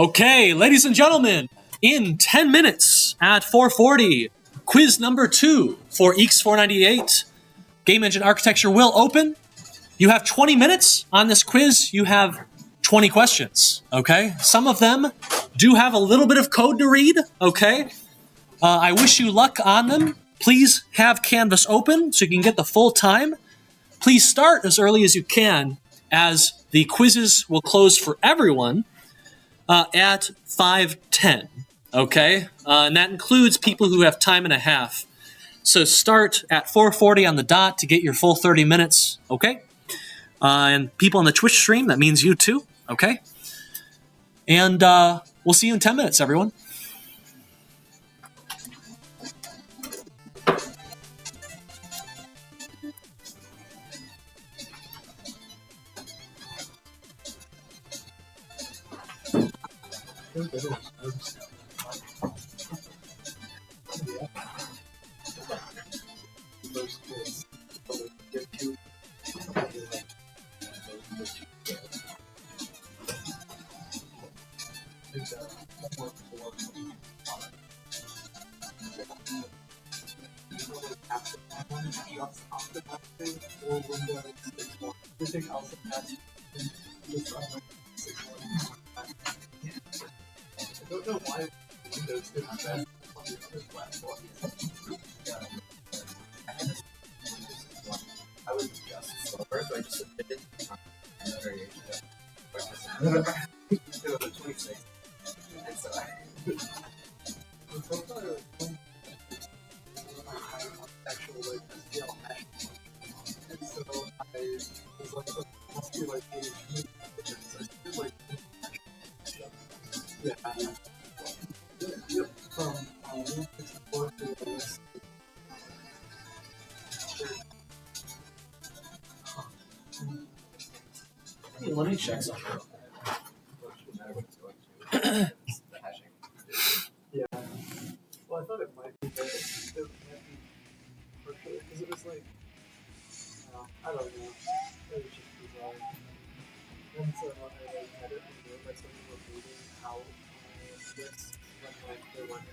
Okay, ladies and gentlemen, in 10 minutes at 4:40, quiz number 2 for EECS 498 Game Engine Architecture will open. You have 20 minutes on this quiz. You have 20 questions, okay? Some of them do have a little bit of code to read, okay? I wish you luck on them. Please have Canvas open so you can get the full time. Please start as early as you can, as the quizzes will close for everyone at 5:10, okay? And that includes people who have time and a half. So start at 4:40 on the dot to get your full 30 minutes, okay? And people on the Twitch stream, that means you too, okay? And we'll see you in 10 minutes, everyone. Let me check something. Yeah. Well, I thought it might be, but it might be because it was like, I don't know. It was just bizarre. And so I had it and I started removing how this when they went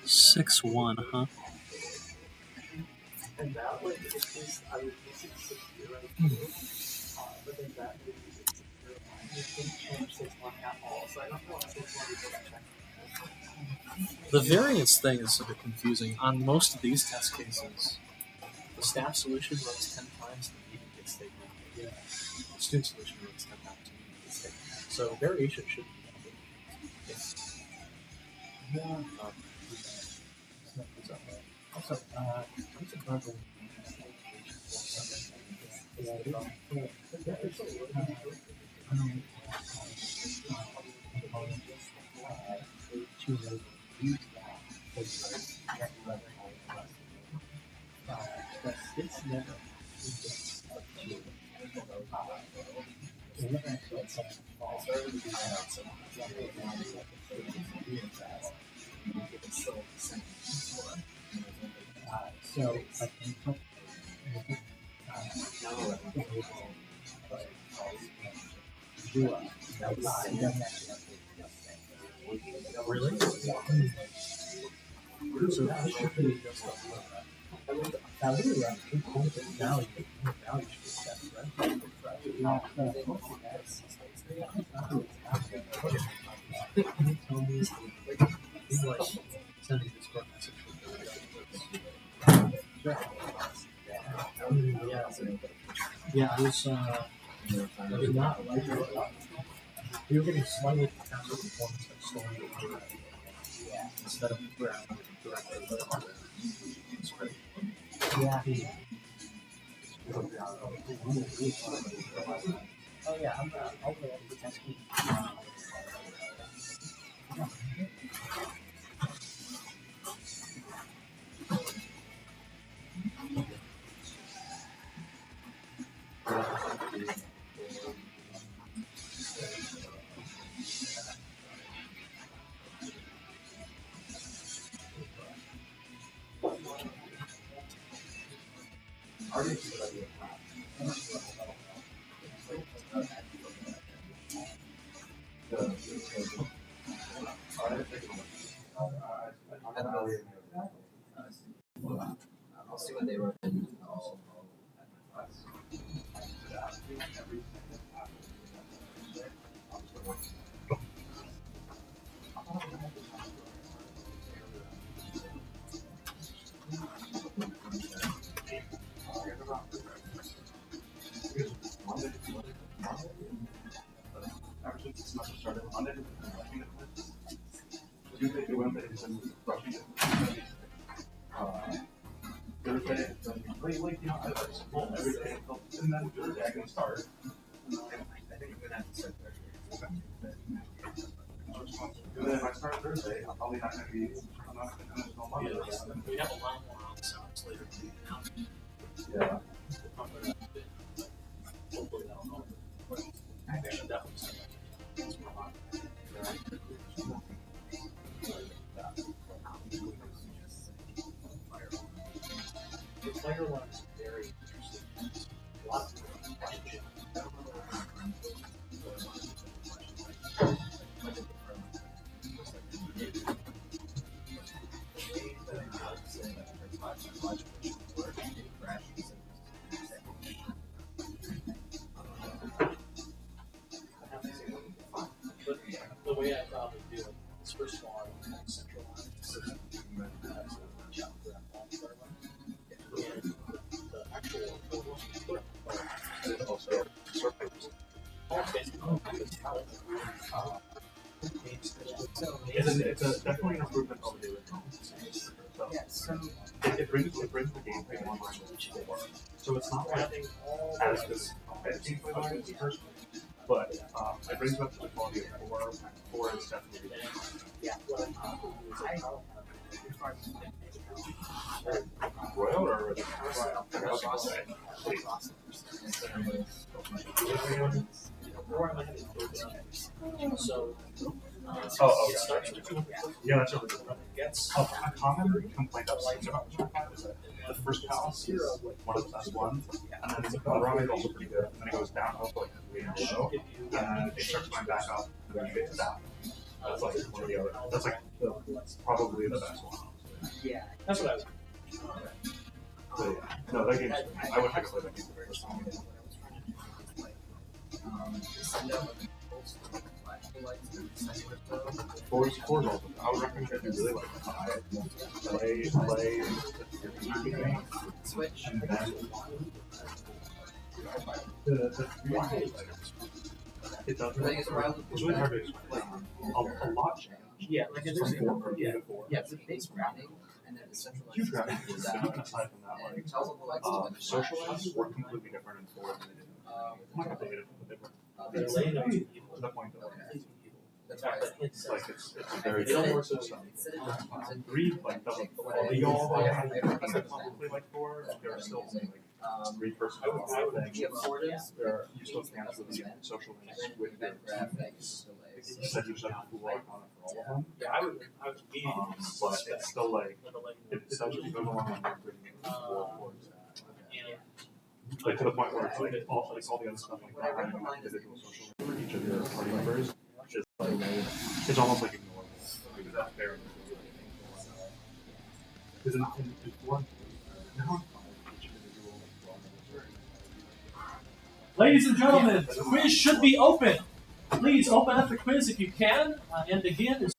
6-1, huh? and that like it was I was missing 6-0 but then that made me 6-0. It didn't change 6-1 at all, so I don't know if 6-1 doesn't check. The variance thing is a bit confusing. On most of these test cases, the staff solution runs 10 times the median gets taken. Yeah. The student solution runs 10 times the median gets taken. So variation should be nothing. Yes. Also, what's the problem? It's never. So I can Really? So that should be just now we were at 2 value should be set, right? sending Discord message. Yeah, I was I did not like it. We were getting slightly faster performance and slowing instead of directly. It's great. Yeah. Oh yeah, I'll go over the test key. Thursday, like, I just pull every day and then Thursday I can start. I think I'm gonna have to start Thursday. And then if I start Thursday, I'm probably not gonna be. I'm not gonna finish until Monday. We have a lot more options later now. Yeah. Hopefully that'll help. I should definitely say that. The player one is very interesting. A lot of different questions. But the way I probably do it is first of all, I want to centralize the system. And the actual Also, it's a definitely an improvement over the original. So it brings the gameplay one line before. So it's not like as good as gameplay line as the first one. But it brings up to the quality of 4, and 4 is definitely Royal or So, oh, it starts with yeah, that's really good. gets A common complaint I've seen about this map is that the first house is one of the best ones, and then the run is also pretty good, and then it goes downhill to like way low, and then it starts going back up, and then it gets down. That's like one of the other. That's like probably the best one. yeah. That's what I was. But yeah, no, that game's. I wish I could play that game very much. Four's also. I would recommend if you really like play Switch. and then the it does it's really hard to explain. A lot changed. Yeah, like there's Yeah, it's a base grounding, and then the centralized Huge grounding. is Aside from that, and tells them the lights to socialize work completely different in 4 than they did. I'm not gonna say it, but they were. they're laying out To the point that That's why it's like it's very They don't work so so it's in 3 like doesn't fully all probably like 4. There are still only like 3 person things. you have affordance, There are you still can't really social links with your graphics, you said you should have full icon for all of them. Yeah, I would immediately But it's still like it actually goes along with like to the point where it's like all the other stuff like that having an individual social link for each of your party members is like it's almost like ignorable. Like is that fair? Because in one each individual Ladies and gentlemen, the quiz should be open. Please open up the quiz if you can and begin.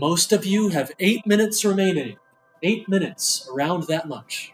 Most of you have 8 minutes remaining. 8 minutes, around that much.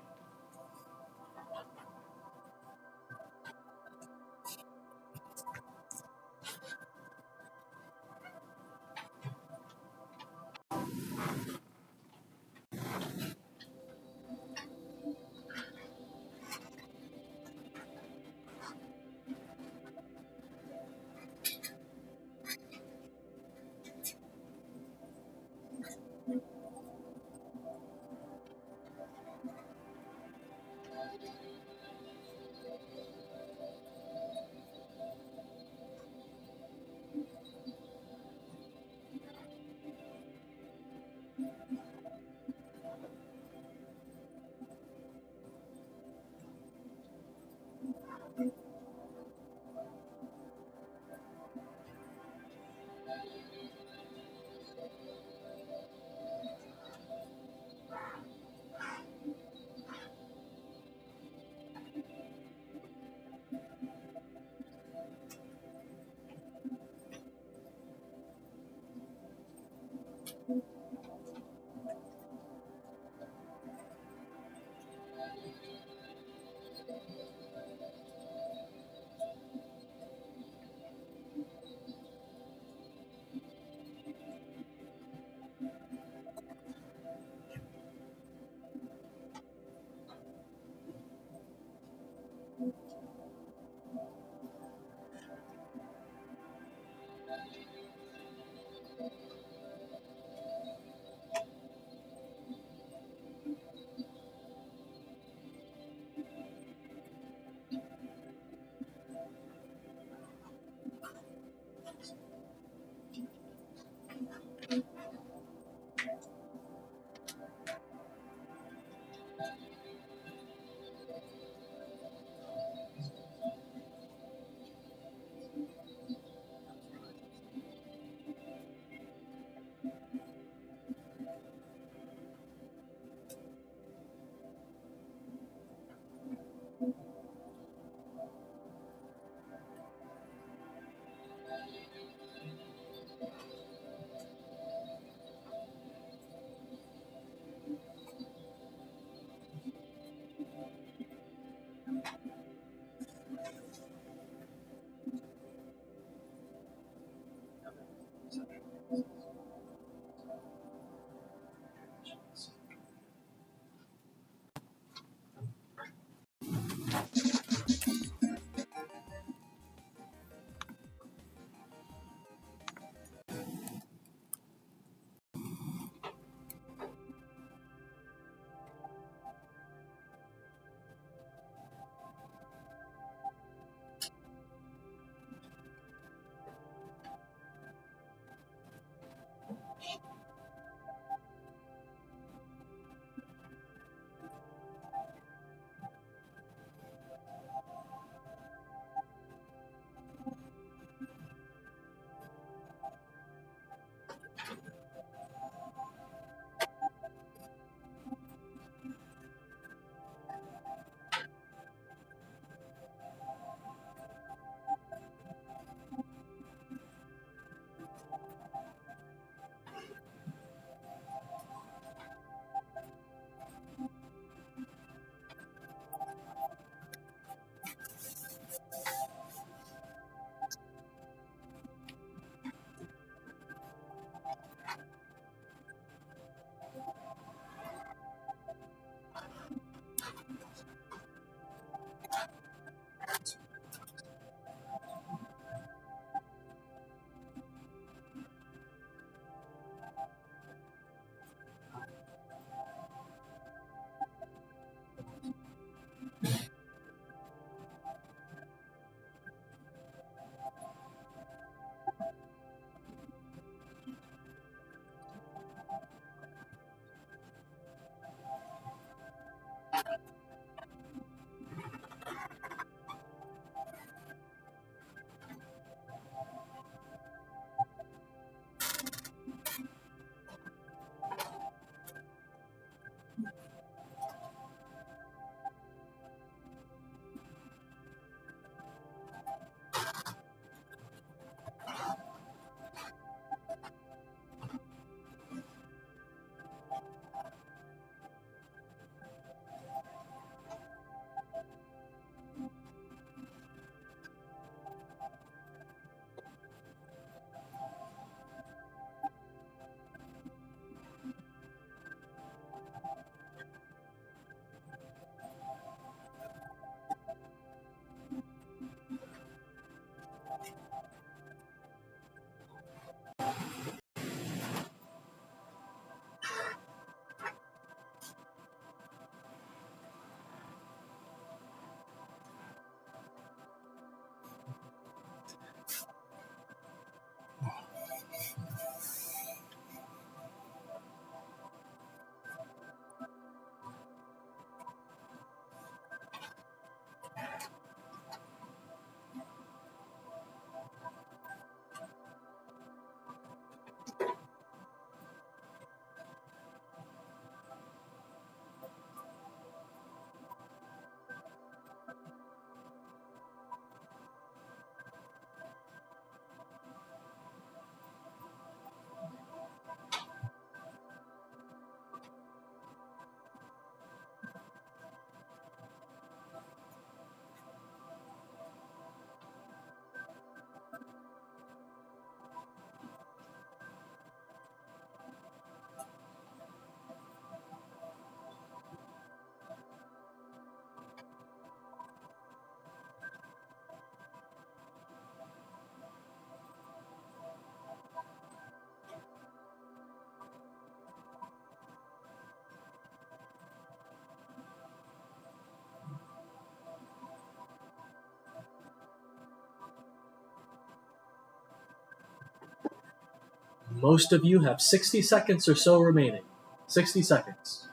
Most of you have 60 seconds or so remaining. 60 seconds.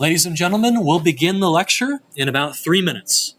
Ladies and gentlemen, we'll begin the lecture in about 3 minutes.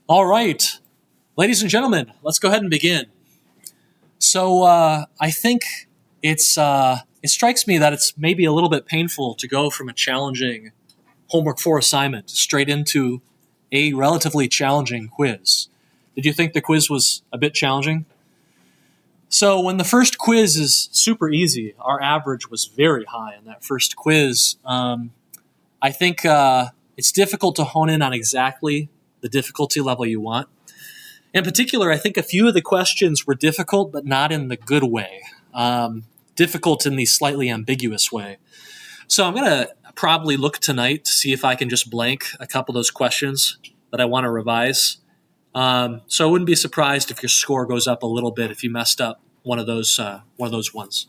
All right, ladies and gentlemen, let's go ahead and begin. So I think it strikes me that it's maybe a little bit painful to go from a challenging homework 4 assignment straight into a relatively challenging quiz. Did you think the quiz was a bit challenging? So when the first quiz is super easy, our average was very high in that first quiz. I think it's difficult to hone in on exactly the difficulty level you want. In particular, I think a few of the questions were difficult, but not in the good way. Difficult in the slightly ambiguous way. So I'm going to probably look tonight to see if I can just blank a couple of those questions that I want to revise. So I wouldn't be surprised if your score goes up a little bit if you messed up one of those ones.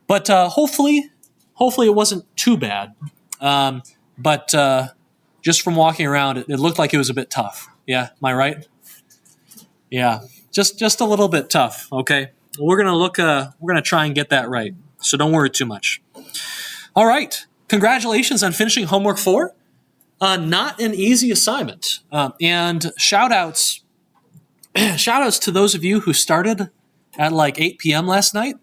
But hopefully it wasn't too bad. But just from walking around, it looked like it was a bit tough. Yeah, am I right? Yeah, just a little bit tough. Okay, we're gonna try and get that right. So don't worry too much. All right, congratulations on finishing homework 4. Not an easy assignment. And shout outs to those of you who started at like 8 p.m. last night.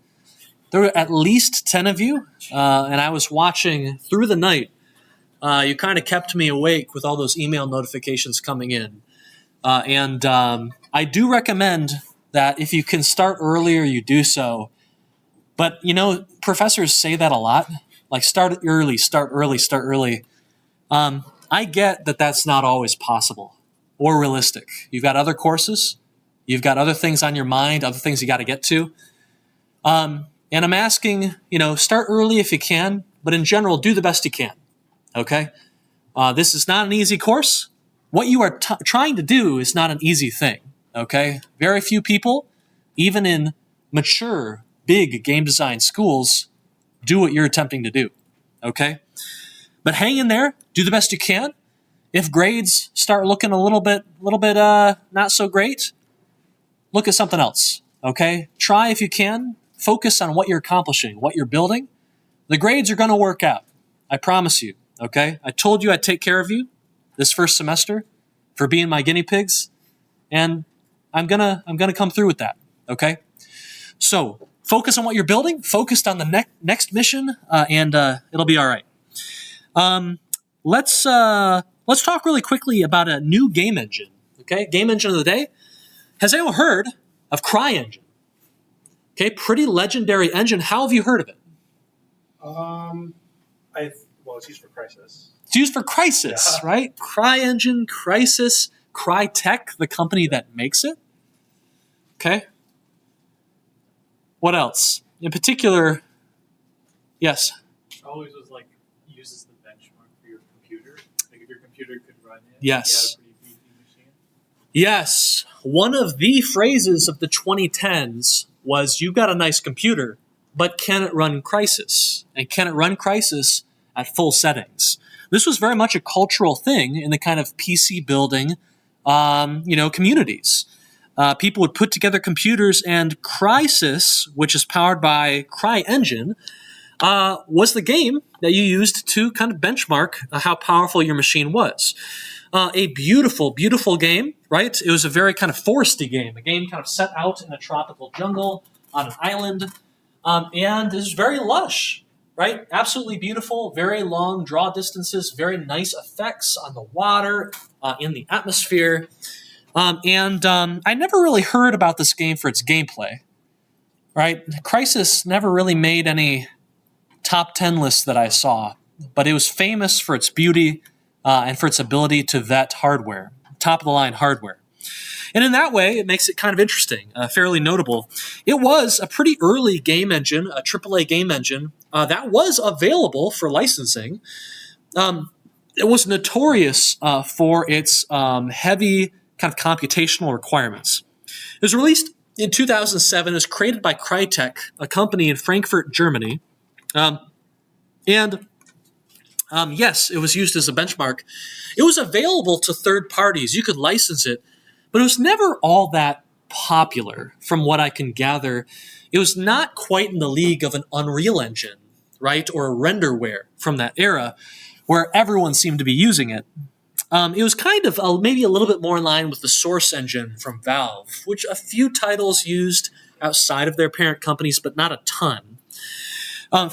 There were at least 10 of you, and I was watching through the night. You kind of kept me awake with all those email notifications coming in. And I do recommend that if you can start earlier, you do so. But, professors say that a lot. Like, start early, start early, start early. I get that that's not always possible or realistic. You've got other courses. You've got other things on your mind, other things you got to get to. And I'm asking, start early if you can, but in general, do the best you can. Okay? This is not an easy course. What you are trying to do is not an easy thing. Okay? Very few people, even in mature, big game design schools, do what you're attempting to do. Okay? But hang in there. Do the best you can. If grades start looking a little bit not so great, look at something else. Okay? Try if you can. Focus on what you're accomplishing, what you're building. The grades are going to work out. I promise you. Okay? I told you I'd take care of you this first semester for being my guinea pigs, and I'm gonna come through with that. Okay? So focus on what you're building. Focus on the next mission, and it'll be all right. Let's talk really quickly about a new game engine. Okay, game engine of the day. Has anyone heard of CryEngine? Okay, pretty legendary engine. How have you heard of it? It's used for Crisis. It's used for Crisis, yeah. Right? CryEngine, Crisis, Crytek, the company that makes it. Okay. What else? In particular, yes? Always was uses the benchmark for your computer. Like if your computer could run it. Yes. You had a pretty beefy machine. Yes. One of the phrases of the 2010s was, you've got a nice computer, but can it run Crisis? And can it run Crisis at full settings? This was very much a cultural thing in the kind of PC building, communities. People would put together computers, and Crisis, which is powered by CryEngine, was the game that you used to kind of benchmark how powerful your machine was. A beautiful, beautiful game, right? It was a very kind of foresty game, a game kind of set out in a tropical jungle on an island, and is very lush, right? Absolutely beautiful, very long draw distances, very nice effects on the water, in the atmosphere. And I never really heard about this game for its gameplay, right? Crisis never really made any top 10 lists that I saw, but it was famous for its beauty and for its ability to vet hardware, top-of-the-line hardware. And in that way, it makes it kind of interesting, fairly notable. It was a pretty early game engine, a AAA game engine, that was available for licensing. It was notorious for its heavy kind of computational requirements. It was released in 2007. It was created by Crytek, a company in Frankfurt, Germany. Yes, it was used as a benchmark. It was available to third parties. You could license it, but it was never all that popular, from what I can gather. It was not quite in the league of an Unreal Engine, right, or a renderware from that era, where everyone seemed to be using it. It was kind of maybe a little bit more in line with the Source engine from Valve, which a few titles used outside of their parent companies, but not a ton.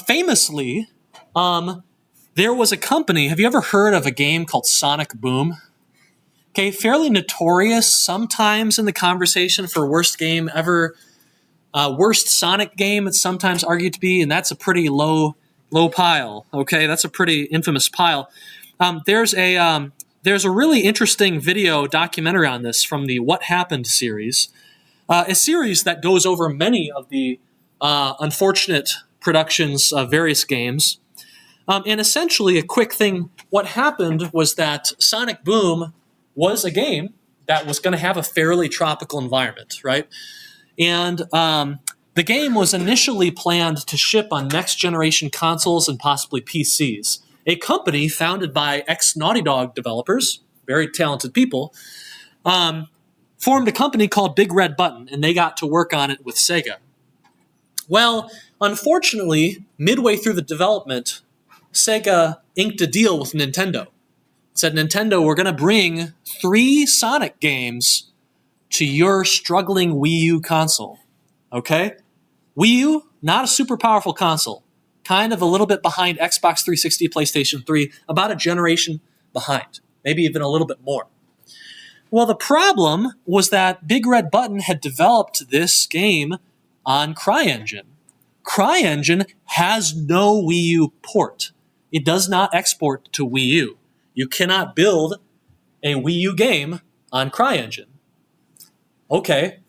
Famously, there was a company. Have you ever heard of a game called Sonic Boom? Okay, fairly notorious sometimes in the conversation for worst game ever. Worst Sonic game, it's sometimes argued to be, and that's a pretty low pile. Okay, that's a pretty infamous pile. There's a really interesting video documentary on this from the What Happened series, a series that goes over many of the unfortunate productions of various games. And essentially, a quick thing, what happened was that Sonic Boom was a game that was going to have a fairly tropical environment, right? And the game was initially planned to ship on next-generation consoles and possibly PCs. A company founded by ex-Naughty Dog developers, very talented people, formed a company called Big Red Button, and they got to work on it with Sega. Well, unfortunately, midway through the development, Sega inked a deal with Nintendo. Said, Nintendo, we're going to bring 3 Sonic games to your struggling Wii U console. Okay? Wii U, not a super powerful console. Kind of a little bit behind Xbox 360, PlayStation 3, about a generation behind. Maybe even a little bit more. Well, the problem was that Big Red Button had developed this game on CryEngine. CryEngine has no Wii U port. It does not export to Wii U. You cannot build a Wii U game on CryEngine. Okay,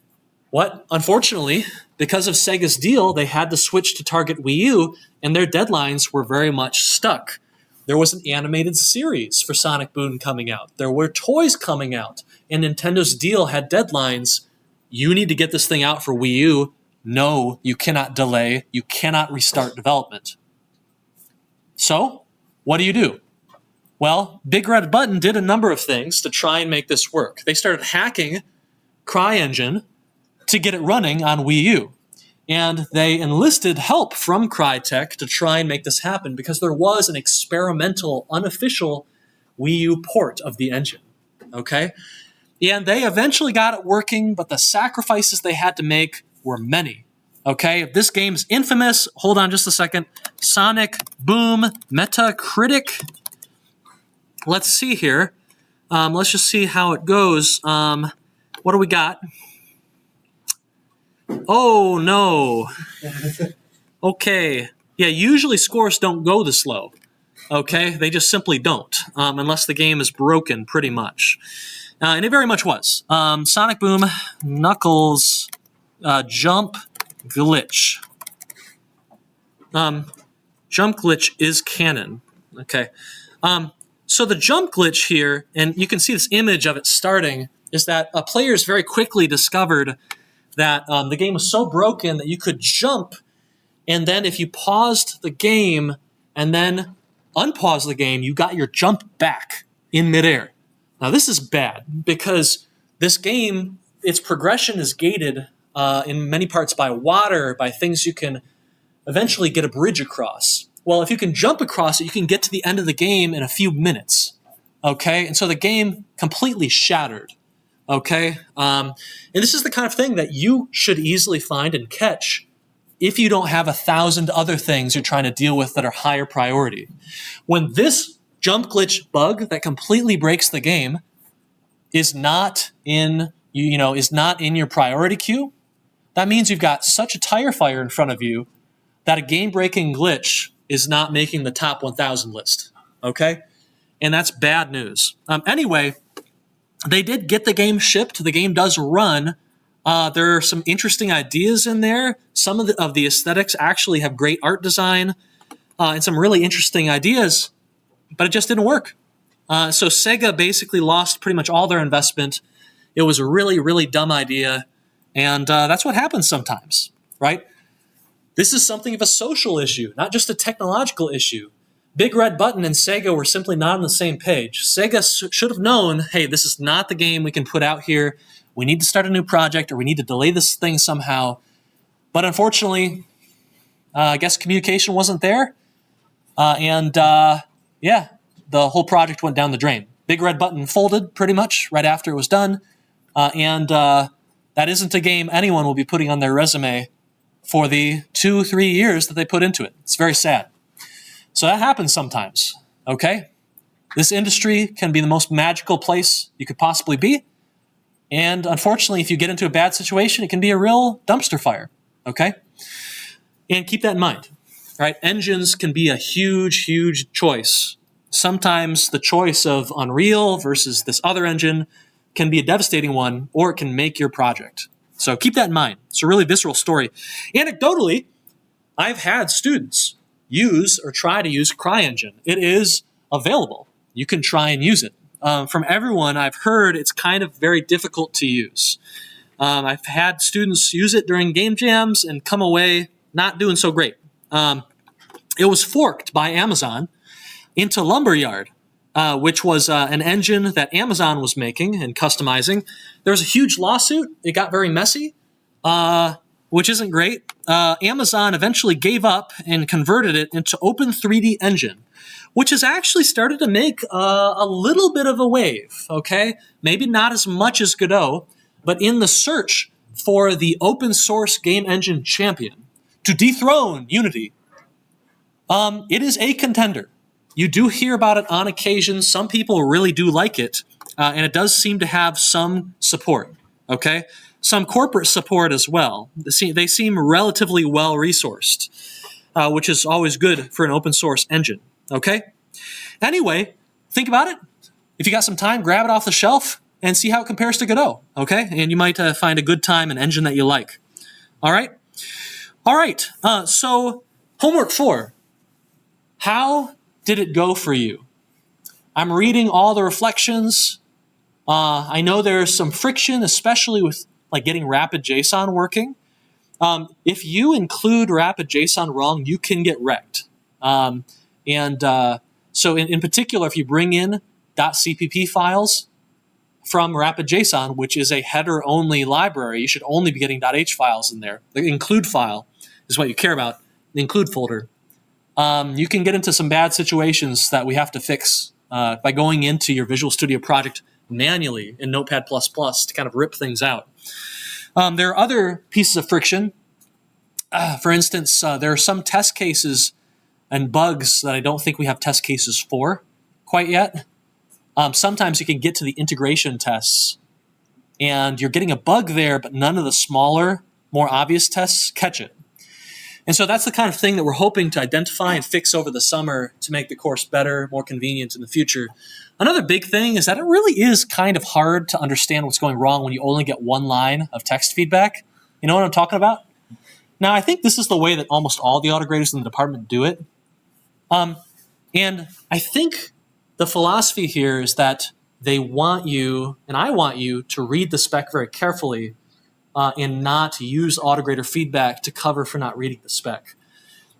what? Unfortunately, because of Sega's deal, they had to switch to target Wii U, and their deadlines were very much stuck. There was an animated series for Sonic Boom coming out. There were toys coming out, and Nintendo's deal had deadlines. You need to get this thing out for Wii U. No, you cannot delay. You cannot restart development. So, what do? Well, Big Red Button did a number of things to try and make this work. They started hacking CryEngine to get it running on Wii U. And they enlisted help from Crytek to try and make this happen because there was an experimental, unofficial Wii U port of the engine. Okay? And they eventually got it working, but the sacrifices they had to make were many. Okay? This game's infamous. Hold on just a second. Sonic Boom Metacritic. Let's see here. Let's just see how it goes. What do we got? Oh, no. Okay. Yeah, usually scores don't go this low. Okay? They just simply don't, unless the game is broken, pretty much. And it very much was. Sonic Boom, Knuckles, Jump Glitch. Jump Glitch is canon. Okay. So the jump glitch here, and you can see this image of it starting, is that players very quickly discovered that the game was so broken that you could jump, and then if you paused the game and then unpaused the game, you got your jump back in midair. Now this is bad because this game, its progression is gated in many parts by water, by things you can eventually get a bridge across. Well, if you can jump across it, you can get to the end of the game in a few minutes, okay? And so the game completely shattered, okay? And this is the kind of thing that you should easily find and catch if you don't have 1,000 other things you're trying to deal with that are higher priority. When this jump glitch bug that completely breaks the game is not in, is not in your priority queue, that means you've got such a tire fire in front of you that a game-breaking glitch is not making the top 1,000 list, okay? And that's bad news. Anyway, they did get the game shipped. The game does run. There are some interesting ideas in there. Some of the aesthetics actually have great art design and some really interesting ideas, but it just didn't work. So Sega basically lost pretty much all their investment. It was a really, really dumb idea, and that's what happens sometimes, right? This is something of a social issue, not just a technological issue. Big Red Button and Sega were simply not on the same page. Sega should have known, hey, this is not the game we can put out here. We need to start a new project, or we need to delay this thing somehow. But unfortunately, I guess communication wasn't there. The whole project went down the drain. Big Red Button folded pretty much right after it was done. That isn't a game anyone will be putting on their resume for the 2-3 years that they put into it. It's very sad. So that happens sometimes, okay? This industry can be the most magical place you could possibly be. And unfortunately, if you get into a bad situation, it can be a real dumpster fire, okay? And keep that in mind, right? Engines can be a huge, huge choice. Sometimes the choice of Unreal versus this other engine can be a devastating one, or it can make your project. So keep that in mind. It's a really visceral story. Anecdotally, I've had students use or try to use CryEngine. It is available. You can try and use it. From everyone I've heard, it's kind of very difficult to use. I've had students use it during game jams and come away not doing so great. It was forked by Amazon into Lumberyard, which was an engine that Amazon was making and customizing. There was a huge lawsuit. It got very messy, which isn't great. Amazon eventually gave up and converted it into Open3D Engine, which has actually started to make a little bit of a wave, okay? Maybe not as much as Godot, but in the search for the open source game engine champion to dethrone Unity, it is a contender. You do hear about it on occasion. Some people really do like it, and it does seem to have some support, okay? Some corporate support as well. They seem relatively well-resourced, which is always good for an open source engine, okay? Anyway, think about it. If you got some time, grab it off the shelf and see how it compares to Godot, okay? And you might find a good time, an engine that you like, all right? All right, so homework 4. How did it go for you? I'm reading all the reflections. I know there's some friction, especially with like getting rapid JSON working. If you include rapid JSON wrong, you can get wrecked. So in particular, if you bring in .cpp files from rapid JSON, which is a header-only library, you should only be getting .h files in there. The include file is what you care about, the include folder. You can get into some bad situations that we have to fix by going into your Visual Studio project manually in Notepad++ to kind of rip things out. There are other pieces of friction. For instance, there are some test cases and bugs that I don't think we have test cases for quite yet. Sometimes you can get to the integration tests, and you're getting a bug there, but none of the smaller, more obvious tests catch it. And so that's the kind of thing that we're hoping to identify and fix over the summer to make the course better, more convenient in the future. Another big thing is that it really is kind of hard to understand what's going wrong when you only get one line of text feedback. You know what I'm talking about? Now, I think this is the way that almost all the autograders in the department do it. And I think the philosophy here is that they want you, and I want you, to read the spec very carefully and not use autograder feedback to cover for not reading the spec.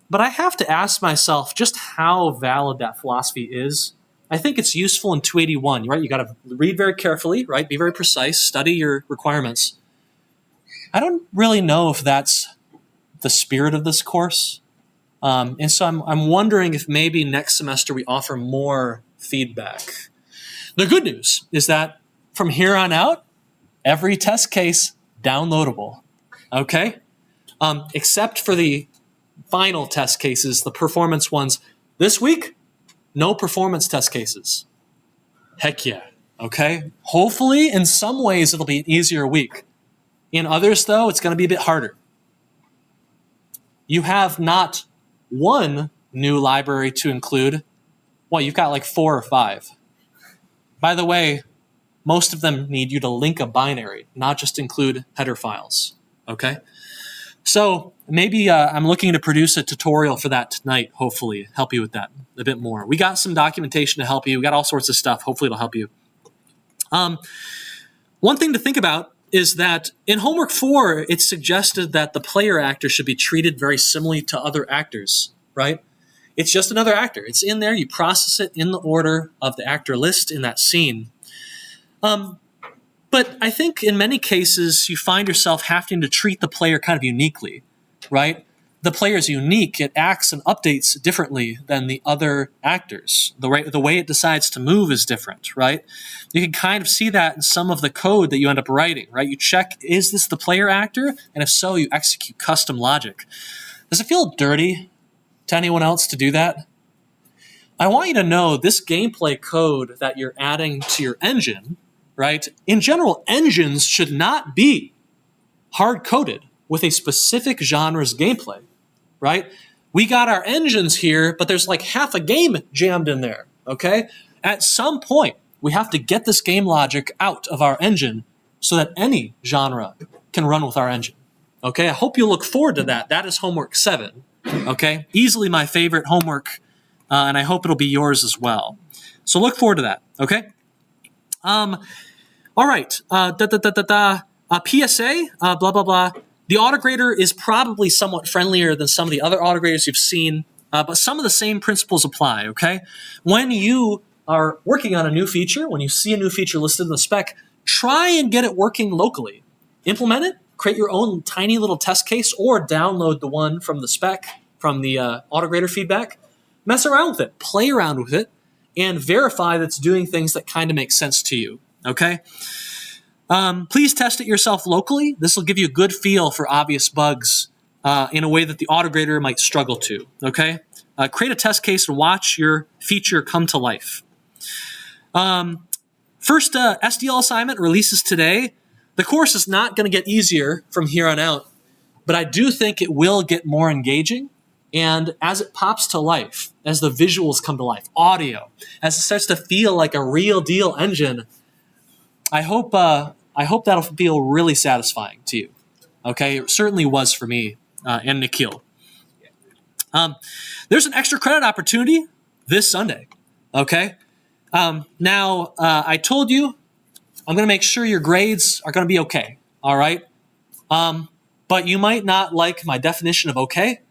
But I have to ask myself just how valid that philosophy is. I think it's useful in 281, right? You got to read very carefully, right? Be very precise, study your requirements. I don't really know if that's the spirit of this course. And so I'm wondering if maybe next semester we offer more feedback. The good news is that from here on out, every test case downloadable, okay? Except for the final test cases, the performance ones. This week, no performance test cases. Heck yeah, okay? Hopefully, in some ways, it'll be an easier week. In others, though, it's going to be a bit harder. You have not one new library to include. Well, you've got like 4 or 5. By the way, most of them need you to link a binary, not just include header files. Okay? So maybe I'm looking to produce a tutorial for that tonight, hopefully, help you with that a bit more. We got some documentation to help you. We got all sorts of stuff. Hopefully it'll help you. One thing to think about is that in homework 4, it's suggested that the player actor should be treated very similarly to other actors, right? It's just another actor. It's in there. You process it in the order of the actor list in that scene. But I think in many cases, you find yourself having to treat the player kind of uniquely, right? The player is unique. It acts and updates differently than the other actors. The way it decides to move is different, right? You can kind of see that in some of the code that you end up writing, right? You check, is this the player actor? And if so, you execute custom logic. Does it feel dirty to anyone else to do that? I want you to know this gameplay code that you're adding to your engine, right? In general, engines should not be hard-coded with a specific genre's gameplay, right? We got our engines here, but there's like half a game jammed in there, okay? At some point, we have to get this game logic out of our engine so that any genre can run with our engine, okay? I hope you look forward to that. That is homework 7, okay? Easily my favorite homework, and I hope it'll be yours as well. So look forward to that, okay? All right, PSA, blah, blah, blah. The autograder is probably somewhat friendlier than some of the other autograders you've seen, but some of the same principles apply, okay? When you are working on a new feature, when you see a new feature listed in the spec, try and get it working locally. Implement it, create your own tiny little test case, or download the one from the spec, from the autograder feedback. Mess around with it, play around with it, and verify that it's doing things that kind of make sense to you, okay? Please test it yourself locally. This will give you a good feel for obvious bugs in a way that the autograder might struggle to, okay? Create a test case and watch your feature come to life. First SDL assignment releases today. The course is not going to get easier from here on out, but I do think it will get more engaging. And as it pops to life, as the visuals come to life, audio, as it starts to feel like a real deal engine, I hope that'll feel really satisfying to you. Okay, it certainly was for me and Nikhil. There's an extra credit opportunity this Sunday. Okay, now I told you I'm going to make sure your grades are going to be okay. All right, but you might not like my definition of okay.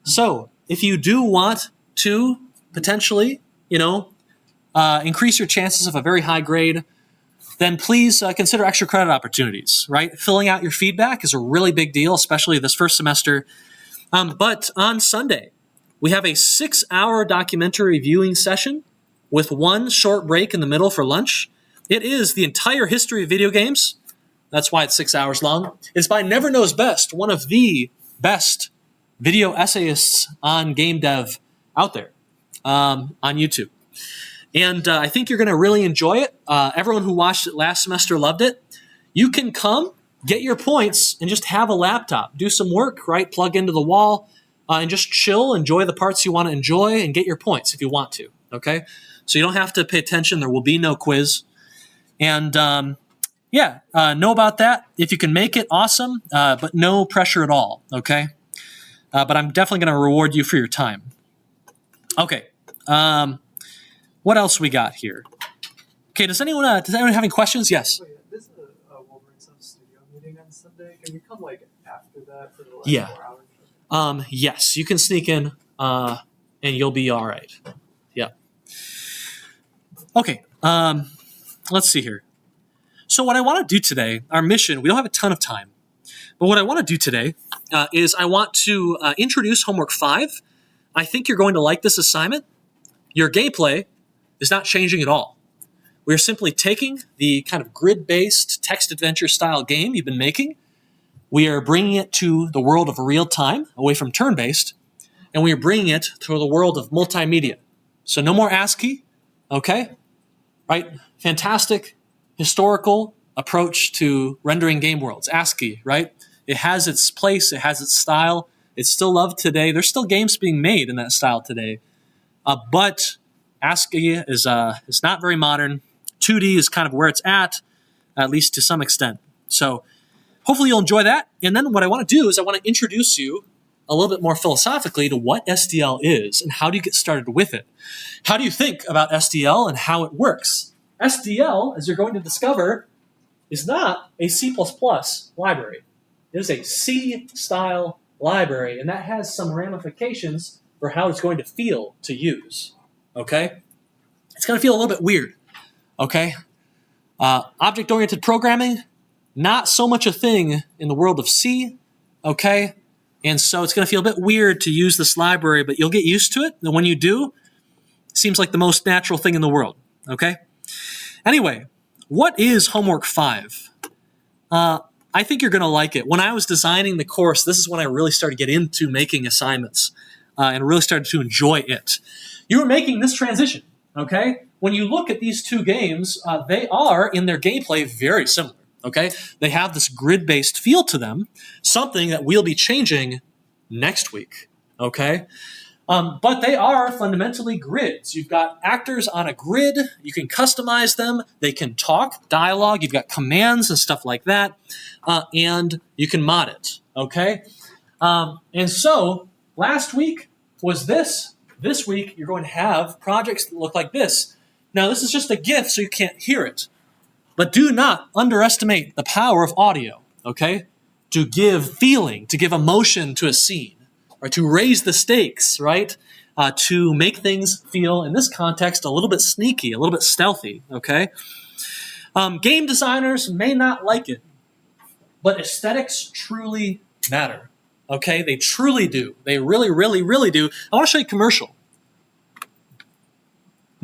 So if you do want to potentially, increase your chances of a very high grade, then please consider extra credit opportunities, right? Filling out your feedback is a really big deal, especially this first semester. But on Sunday, we have a 6-hour documentary viewing session with one short break in the middle for lunch. It is the entire history of video games. That's why it's 6 hours long. It's by Never Knows Best, one of the best video essayists on game dev out there on YouTube. And I think you're going to really enjoy it. Everyone who watched it last semester loved it. You can come, get your points, and just have a laptop. Do some work, right? Plug into the wall and just chill, enjoy the parts you want to enjoy, and get your points if you want to, okay? So you don't have to pay attention. There will be no quiz. And know about that. If you can make it, awesome, but no pressure at all, okay? But I'm definitely going to reward you for your time. Okay. What else we got here? Okay, does anyone have any questions? Yes. Wait, this is a Wolverine Sub Studio meeting on Sunday. Can we come after that for the 4 hours? Yes, you can sneak in, and you'll be all right. Yeah. Okay. Let's see here. So what I want to do today, our mission, we don't have a ton of time, but what I want to do today is I want to introduce homework 5. I think you're going to like this assignment. Your gameplay is not changing at all. We are simply taking the kind of grid-based text adventure style game you've been making. We are bringing it to the world of real time, away from turn-based, and we are bringing it to the world of multimedia. So no more ASCII, okay? Right? Fantastic historical approach to rendering game worlds. ASCII, right? It has its place. It has its style. It's still loved today. There's still games being made in that style today. But ASCII is not very modern, 2D is kind of where it's at least to some extent. So hopefully you'll enjoy that. And then what I want to do is I want to introduce you a little bit more philosophically to what SDL is and how do you get started with it. How do you think about SDL and how it works? SDL, as you're going to discover, is not a C++ library. It is a C-style library, and that has some ramifications for how it's going to feel to use. Okay? It's going to feel a little bit weird. Okay? Object-oriented programming, not so much a thing in the world of C. Okay? And so it's going to feel a bit weird to use this library, but you'll get used to it. And when you do, it seems like the most natural thing in the world. Okay? Anyway, what is Homework 5? I think you're going to like it. When I was designing the course, this is when I really started to get into making assignments and really started to enjoy it. You were making this transition, okay? When you look at these two games, they are, in their gameplay, very similar, okay? They have this grid-based feel to them, something that we'll be changing next week, okay? But they are fundamentally grids. You've got actors on a grid. You can customize them. They can talk, dialogue. You've got commands and stuff like that. And you can mod it, okay? And so last week was this. This week, you're going to have projects that look like this. Now, this is just a GIF, so you can't hear it. But do not underestimate the power of audio, okay? To give feeling, to give emotion to a scene. Or to raise the stakes, right? To make things feel, in this context, a little bit sneaky, a little bit stealthy, okay? Game designers may not like it, but aesthetics truly matter, okay? They truly do. They really, really, really do. I want to show you a commercial.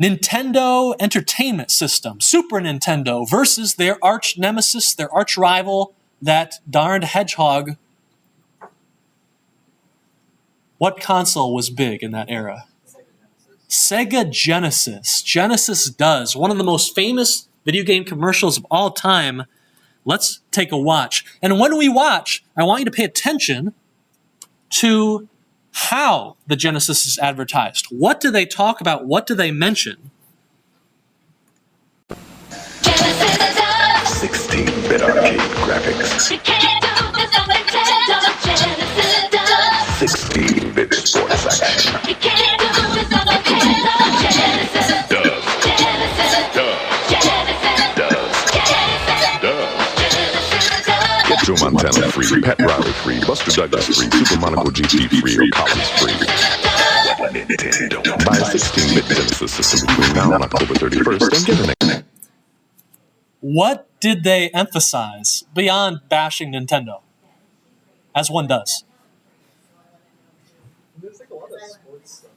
Nintendo Entertainment System, Super Nintendo, versus their arch nemesis, their arch rival, that darned hedgehog. What console was big in that era? Sega Genesis. Genesis does. One of the most famous video game commercials of all time. Let's take a watch. And when we watch, I want you to pay attention to how the Genesis is advertised. What do they talk about? What do they mention? 16-bit arcade graphics. 16-bit sports action. Get Joe Montana free, Pat Riley free, Buster Douglas free, Super Monaco GT free, or Collins free. Nintendo. Buy a 16-bit Genesis system between now and October 31st and get an next. What did they emphasize beyond bashing Nintendo? As one does. There's like a lot of sports stuff.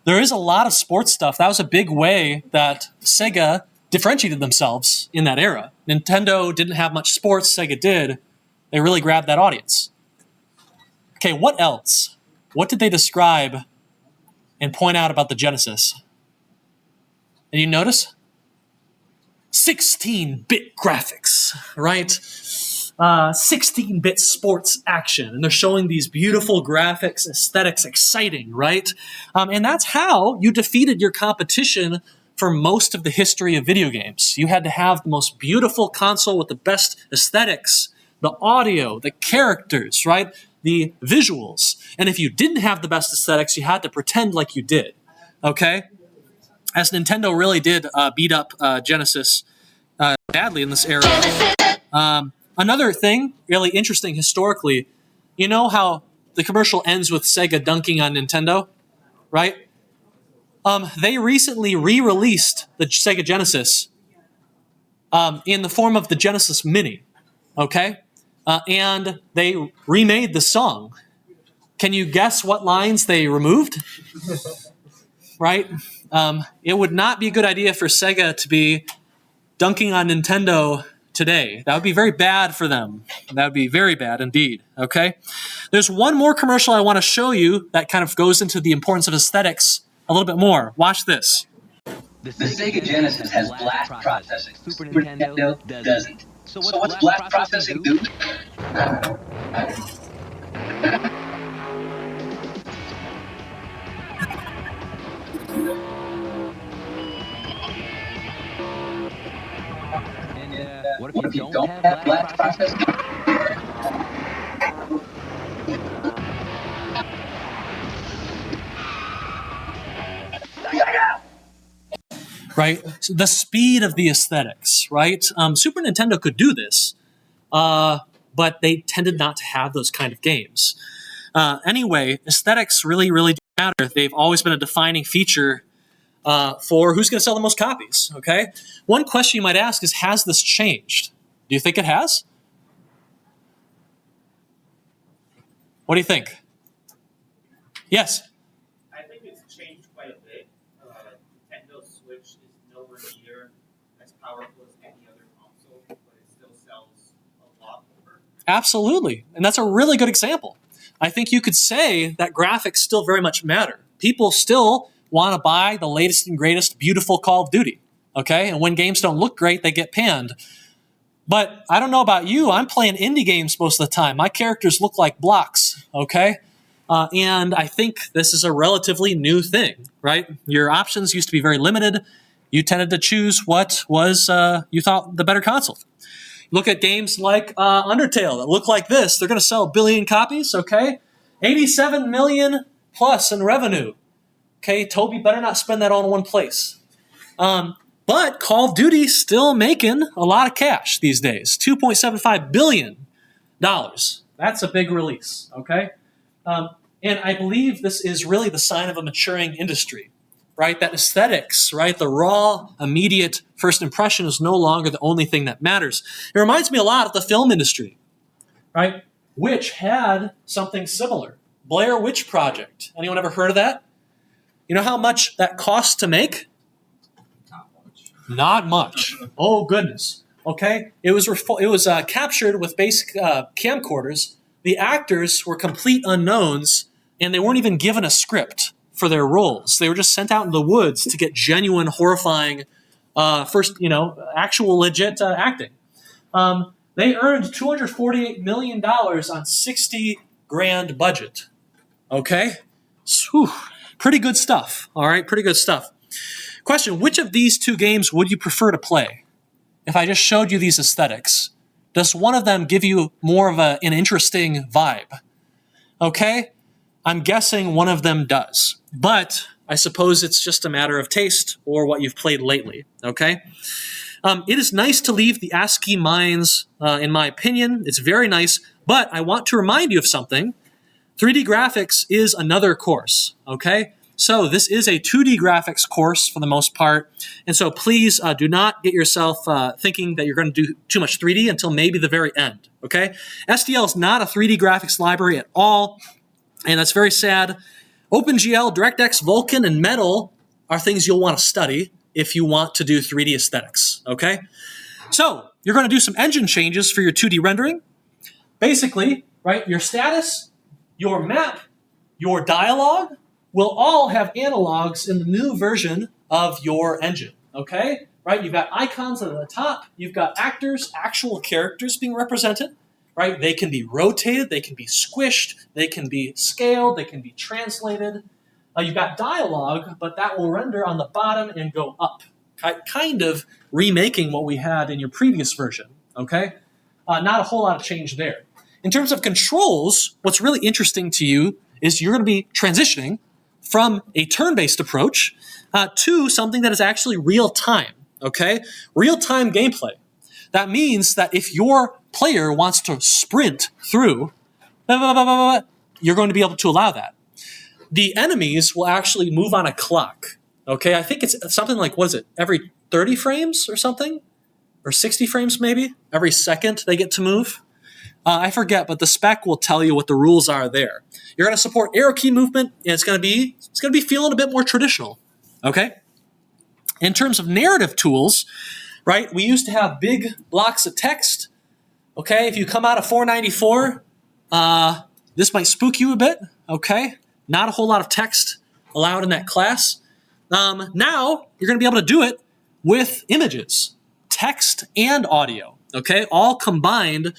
There is a lot of sports stuff. That was a big way that Sega differentiated themselves in that era. Nintendo didn't have much sports. Sega did. They really grabbed that audience. Okay, what else? What did they describe and point out about the Genesis? Did you notice? 16-bit graphics, right? 16-bit sports action. And they're showing these beautiful graphics, aesthetics, exciting, right? And that's how you defeated your competition for most of the history of video games. You had to have the most beautiful console with the best aesthetics, the audio, the characters, right? The visuals. And if you didn't have the best aesthetics, you had to pretend like you did, okay? As Nintendo really did beat up Genesis badly in this era. Another thing, really interesting historically, you know how the commercial ends with Sega dunking on Nintendo, right? They recently re-released the Sega Genesis in the form of the Genesis Mini, okay? And they remade the song. Can you guess what lines they removed? Right? It would not be a good idea for Sega to be dunking on Nintendo today. That would be very bad for them. That would be very bad indeed, okay? There's one more commercial I want to show you that kind of goes into the importance of aesthetics a little bit more. Watch this. The Sega Genesis has blast processing. Super Nintendo doesn't. So what's blast processing do? What if you don't have blast processing? Right? So the speed of the aesthetics, right? Super Nintendo could do this, but they tended not to have those kind of games. Anyway, aesthetics really, really do matter. They've always been a defining feature for who's going to sell the most copies, okay? One question you might ask is, has this changed? Do you think it has? What do you think? Yes? I think it's changed quite a bit. Nintendo Switch is nowhere near as powerful as any other console, but it still sells a lot more. Absolutely. And that's a really good example. I think you could say that graphics still very much matter. People still want to buy the latest and greatest beautiful Call of Duty, okay? And when games don't look great, they get panned. But I don't know about you, I'm playing indie games most of the time. My characters look like blocks, okay? And I think this is a relatively new thing, right? Your options used to be very limited. You tended to choose what was, you thought, the better console. Look at games like Undertale that look like this. They're going to sell 1 billion copies, okay? 87 million plus in revenue. Okay, Toby better not spend that all in one place. But Call of Duty's still making a lot of cash these days. $2.75 billion. That's a big release, okay? And I believe this is really the sign of a maturing industry, right? That aesthetics, right? The raw, immediate first impression is no longer the only thing that matters. It reminds me a lot of the film industry, right? Which had something similar. Blair Witch Project. Anyone ever heard of that? You know how much that cost to make? Not much. Oh, goodness. Okay? It was captured with basic camcorders. The actors were complete unknowns, and they weren't even given a script for their roles. They were just sent out in the woods to get genuine, horrifying, actual legit acting. They earned $248 million on $60,000 budget. Okay? Whew. Pretty good stuff. All right? Pretty good stuff. Question, which of these two games would you prefer to play? If I just showed you these aesthetics, does one of them give you more of an interesting vibe? Okay? I'm guessing one of them does. But I suppose it's just a matter of taste or what you've played lately. Okay? It is nice to leave the ASCII mines, in my opinion. It's very nice. But I want to remind you of something. 3D graphics is another course. Okay? So this is a 2D graphics course for the most part. And so please do not get yourself thinking that you're going to do too much 3D until maybe the very end. Okay? SDL is not a 3D graphics library at all. And that's very sad. OpenGL, DirectX, Vulkan, and Metal are things you'll want to study if you want to do 3D aesthetics. Okay? So you're going to do some engine changes for your 2D rendering. Basically, right, your status, your map, your dialogue will all have analogs in the new version of your engine, okay? Right, you've got icons at the top, you've got actors, actual characters being represented, right? They can be rotated, they can be squished, they can be scaled, they can be translated. You've got dialogue, but that will render on the bottom and go up, kind of remaking what we had in your previous version, okay? Not a whole lot of change there. In terms of controls, what's really interesting to you is you're going to be transitioning from a turn-based approach to something that is actually real-time, okay? Real-time gameplay. That means that if your player wants to sprint through, you're going to be able to allow that. The enemies will actually move on a clock, okay? I think it's something like, what is it, every 30 frames or something? Or 60 frames maybe? Every second they get to move? I forget, but the spec will tell you what the rules are there. You're going to support arrow key movement, and it's going to be feeling a bit more traditional, okay? In terms of narrative tools, right, we used to have big blocks of text, okay? If you come out of 494, this might spook you a bit, okay? Not a whole lot of text allowed in that class. Now, you're going to be able to do it with images, text and audio, okay? All combined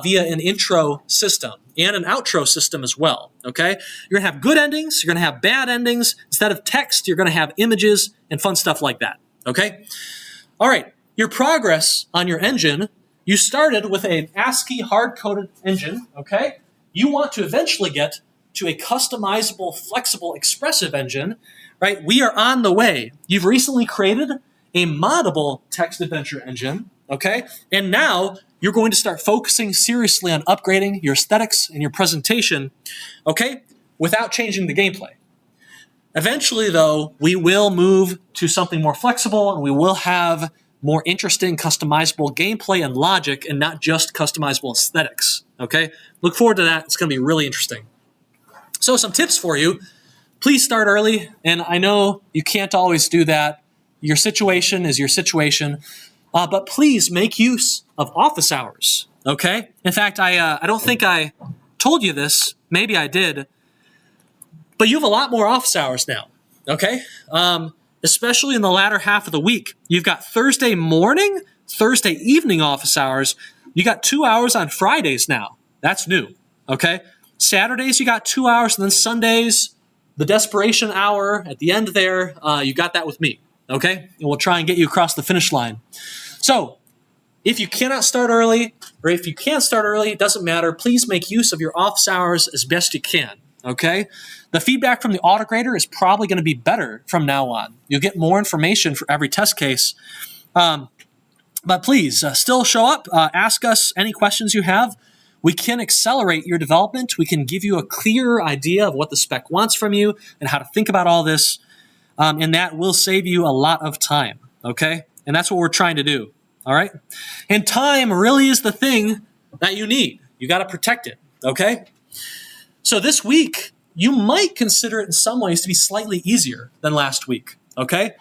via an intro system and an outro system as well, okay? You're going to have good endings, you're going to have bad endings. Instead of text, you're going to have images and fun stuff like that, okay? All right, your progress on your engine, you started with an ASCII hard-coded engine, okay? You want to eventually get to a customizable, flexible, expressive engine, right? We are on the way. You've recently created a moddable text adventure engine, okay? And now you're going to start focusing seriously on upgrading your aesthetics and your presentation, okay? Without changing the gameplay. Eventually, though, we will move to something more flexible, and we will have more interesting, customizable gameplay and logic, and not just customizable aesthetics, okay? Look forward to that. It's going to be really interesting. So some tips for you. Please start early, and I know you can't always do that. Your situation is your situation, but please make use of office hours, okay? In fact, I don't think I told you this. Maybe I did. But you have a lot more office hours now, okay? Especially in the latter half of the week. You've got Thursday morning, Thursday evening office hours. You got 2 hours on Fridays now. That's new, okay? Saturdays, you got 2 hours, and then Sundays, the desperation hour at the end there, you got that with me, okay? And we'll try and get you across the finish line. So, if you cannot start early, or if you can't start early, it doesn't matter. Please make use of your office hours as best you can, okay? The feedback from the autograder is probably going to be better from now on. You'll get more information for every test case. But please, still show up. Ask us any questions you have. We can accelerate your development. We can give you a clearer idea of what the spec wants from you and how to think about all this. And that will save you a lot of time, okay? And that's what we're trying to do, all right? And time really is the thing that you need. You got to protect it, okay? So this week, you might consider it in some ways to be slightly easier than last week, okay?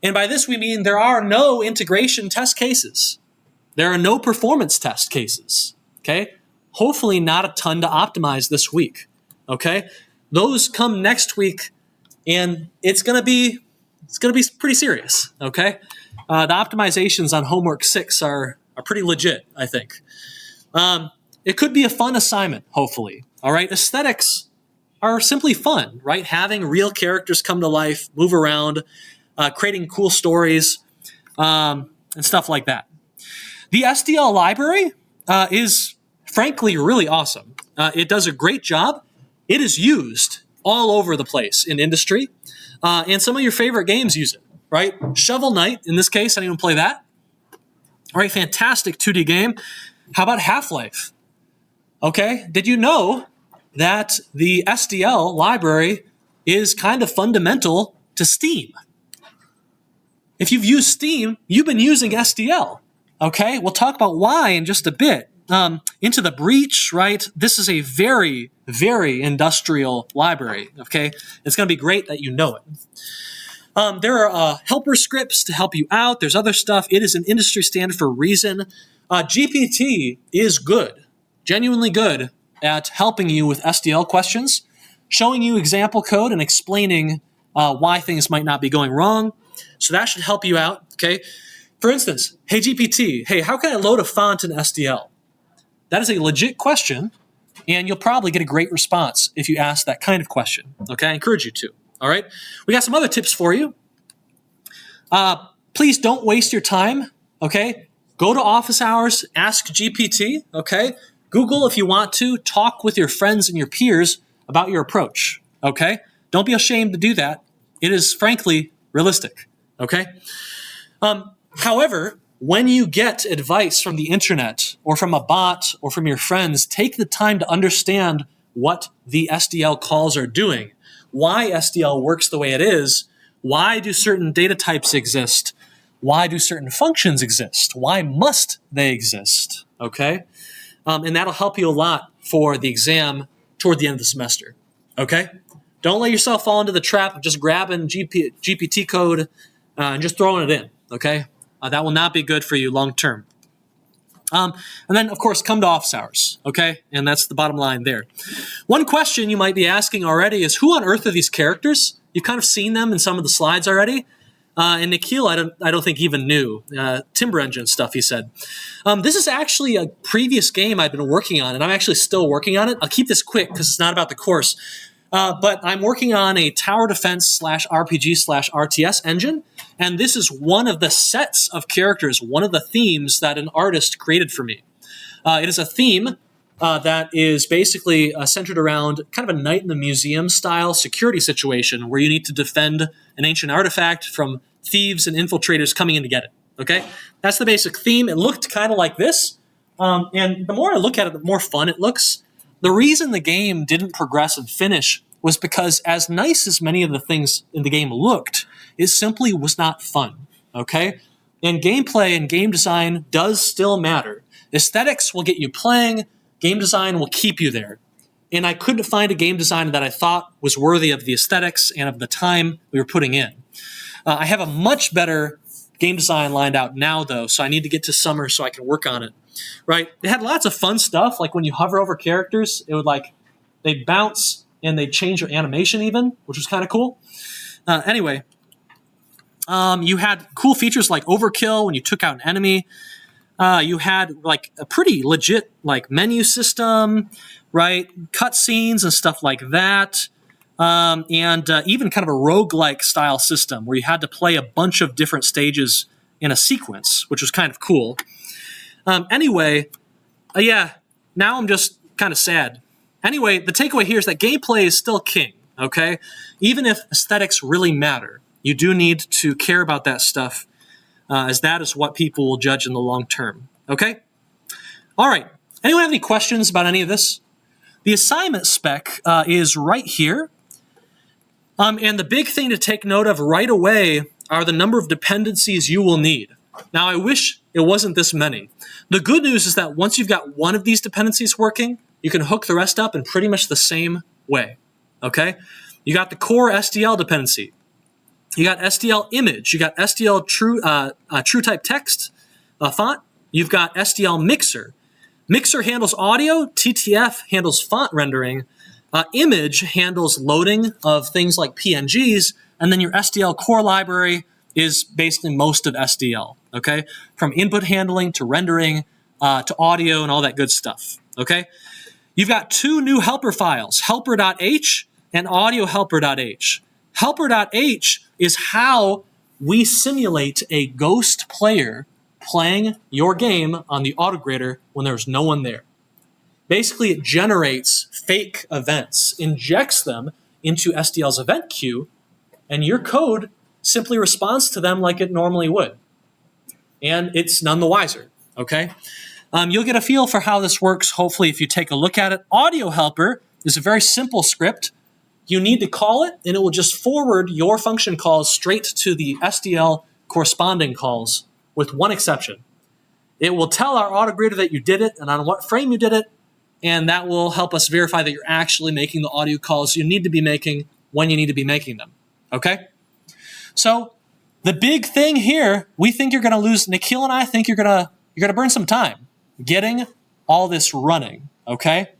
And by this we mean there are no integration test cases. There are no performance test cases, okay? Hopefully not a ton to optimize this week, okay? Those come next week, and it's gonna be pretty serious, okay? The optimizations on homework 6 are pretty legit, I think. It could be a fun assignment, hopefully, all right? Aesthetics are simply fun, right? Having real characters come to life, move around, creating cool stories, and stuff like that. The SDL library is, frankly, really awesome. It does a great job. It is used all over the place in industry, and some of your favorite games use it, right? Shovel Knight, in this case, anyone play that? All right, fantastic 2D game. How about Half-Life? Okay, did you know that the SDL library is kind of fundamental to Steam? If you've used Steam, you've been using SDL, okay? We'll talk about why in just a bit. Into the Breach, right? This is a very, very industrial library, okay? It's going to be great that you know it. There are helper scripts to help you out. There's other stuff. It is an industry standard for a reason. GPT is good, genuinely good, at helping you with SDL questions, showing you example code and explaining why things might not be going wrong. So that should help you out, okay? For instance, hey GPT, hey, how can I load a font in SDL? That is a legit question, and you'll probably get a great response if you ask that kind of question, okay? I encourage you to, all right? We got some other tips for you. Please don't waste your time, okay? Go to office hours, ask GPT, okay? Google if you want to, talk with your friends and your peers about your approach, okay? Don't be ashamed to do that. It is, frankly, realistic, okay? However, when you get advice from the internet or from a bot or from your friends, take the time to understand what the SDL calls are doing, why SDL works the way it is, why do certain data types exist, why do certain functions exist, why must they exist, okay? And that'll help you a lot for the exam toward the end of the semester, okay? Don't let yourself fall into the trap of just grabbing GPT code and just throwing it in, okay? That will not be good for you long term. And then, of course, come to office hours, okay? And that's the bottom line there. One question you might be asking already is, who on earth are these characters? You've kind of seen them in some of the slides already. And Nikhil, I don't think even knew. Timber Engine stuff, he said. This is actually a previous game I've been working on, and I'm actually still working on it. I'll keep this quick because it's not about the course. But I'm working on a tower defense / RPG / RTS engine, and this is one of the sets of characters, one of the themes that an artist created for me. It is a theme that is basically centered around kind of a night in the museum style security situation where you need to defend an ancient artifact from thieves and infiltrators coming in to get it. Okay, that's the basic theme. It looked kind of like this, and the more I look at it, the more fun it looks. The reason the game didn't progress and finish was because as nice as many of the things in the game looked, it simply was not fun. Okay, and gameplay and game design does still matter. Aesthetics will get you playing. Game design will keep you there. And I couldn't find a game designer that I thought was worthy of the aesthetics and of the time we were putting in. I have a much better game design lined out now, though, so I need to get to summer so I can work on it. Right? It had lots of fun stuff, like when you hover over characters, it would they'd bounce and they'd change their animation even, which was kind of cool. Anyway, you had cool features like overkill when you took out an enemy. You had a pretty legit menu system, right? Cutscenes and stuff like that. And even kind of a roguelike style system where you had to play a bunch of different stages in a sequence, which was kind of cool. Anyway, now I'm just kind of sad. Anyway, the takeaway here is that gameplay is still king, okay? Even if aesthetics really matter, you do need to care about that stuff, as that is what people will judge in the long term, okay? All right, anyone have any questions about any of this? The assignment spec is right here. And the big thing to take note of right away are the number of dependencies you will need. Now, I wish it wasn't this many. The good news is that once you've got one of these dependencies working, you can hook the rest up in pretty much the same way, okay? You got the core SDL dependency. You got SDL image. You got SDL true type text font. You've got SDL mixer. Mixer handles audio. TTF handles font rendering. Image handles loading of things like PNGs. And then your SDL core library is basically most of SDL, okay? From input handling to rendering to audio and all that good stuff, okay? You've got two new helper files, helper.h and audiohelper.h. Helper.h is how we simulate a ghost player playing your game on the autograder when there's no one there. Basically, it generates fake events, injects them into SDL's event queue, and your code simply responds to them like it normally would. And it's none the wiser, okay? You'll get a feel for how this works, hopefully, if you take a look at it. Audio Helper is a very simple script. You need to call it, and it will just forward your function calls straight to the SDL corresponding calls, with one exception. It will tell our autograder that you did it and on what frame you did it, and that will help us verify that you're actually making the audio calls you need to be making when you need to be making them, okay? So the big thing here, we think you're going to lose, Nikhil and I think you're going to burn some time getting all this running, okay?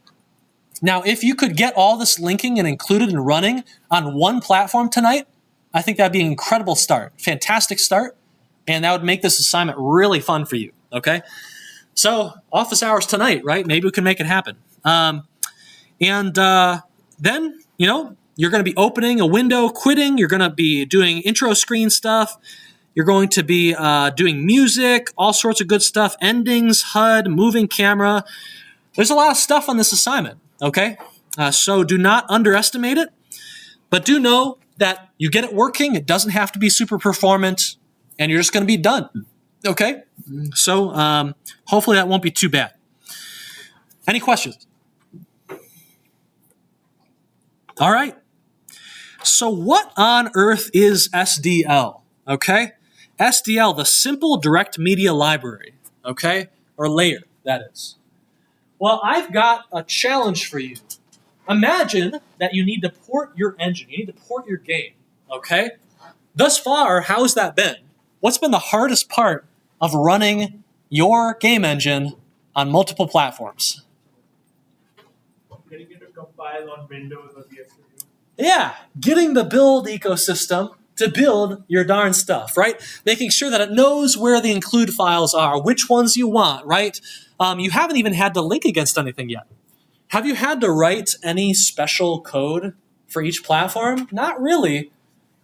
Now, if you could get all this linking and included and running on one platform tonight, I think that'd be an incredible start, fantastic start, and that would make this assignment really fun for you, okay? So, office hours tonight, right? Maybe we can make it happen. Then, you're going to be opening a window, quitting. You're going to be doing intro screen stuff. You're going to be doing music, all sorts of good stuff, endings, HUD, moving camera. There's a lot of stuff on this assignment, okay? So do not underestimate it, but do know that you get it working. It doesn't have to be super performant, and you're just going to be done, okay? So hopefully that won't be too bad. Any questions? All right. So what on earth is SDL, okay? SDL, the Simple Direct Media Library, okay? Or layer, that is. Well, I've got a challenge for you. Imagine that you need to port your engine. You need to port your game, okay? Thus far, how's that been? What's been the hardest part of running your game engine on multiple platforms? Getting it to compile on Windows or PS3. Yeah, getting the build ecosystem to build your darn stuff, right? Making sure that it knows where the include files are, which ones you want, right? You haven't even had to link against anything yet. Have you had to write any special code for each platform? Not really.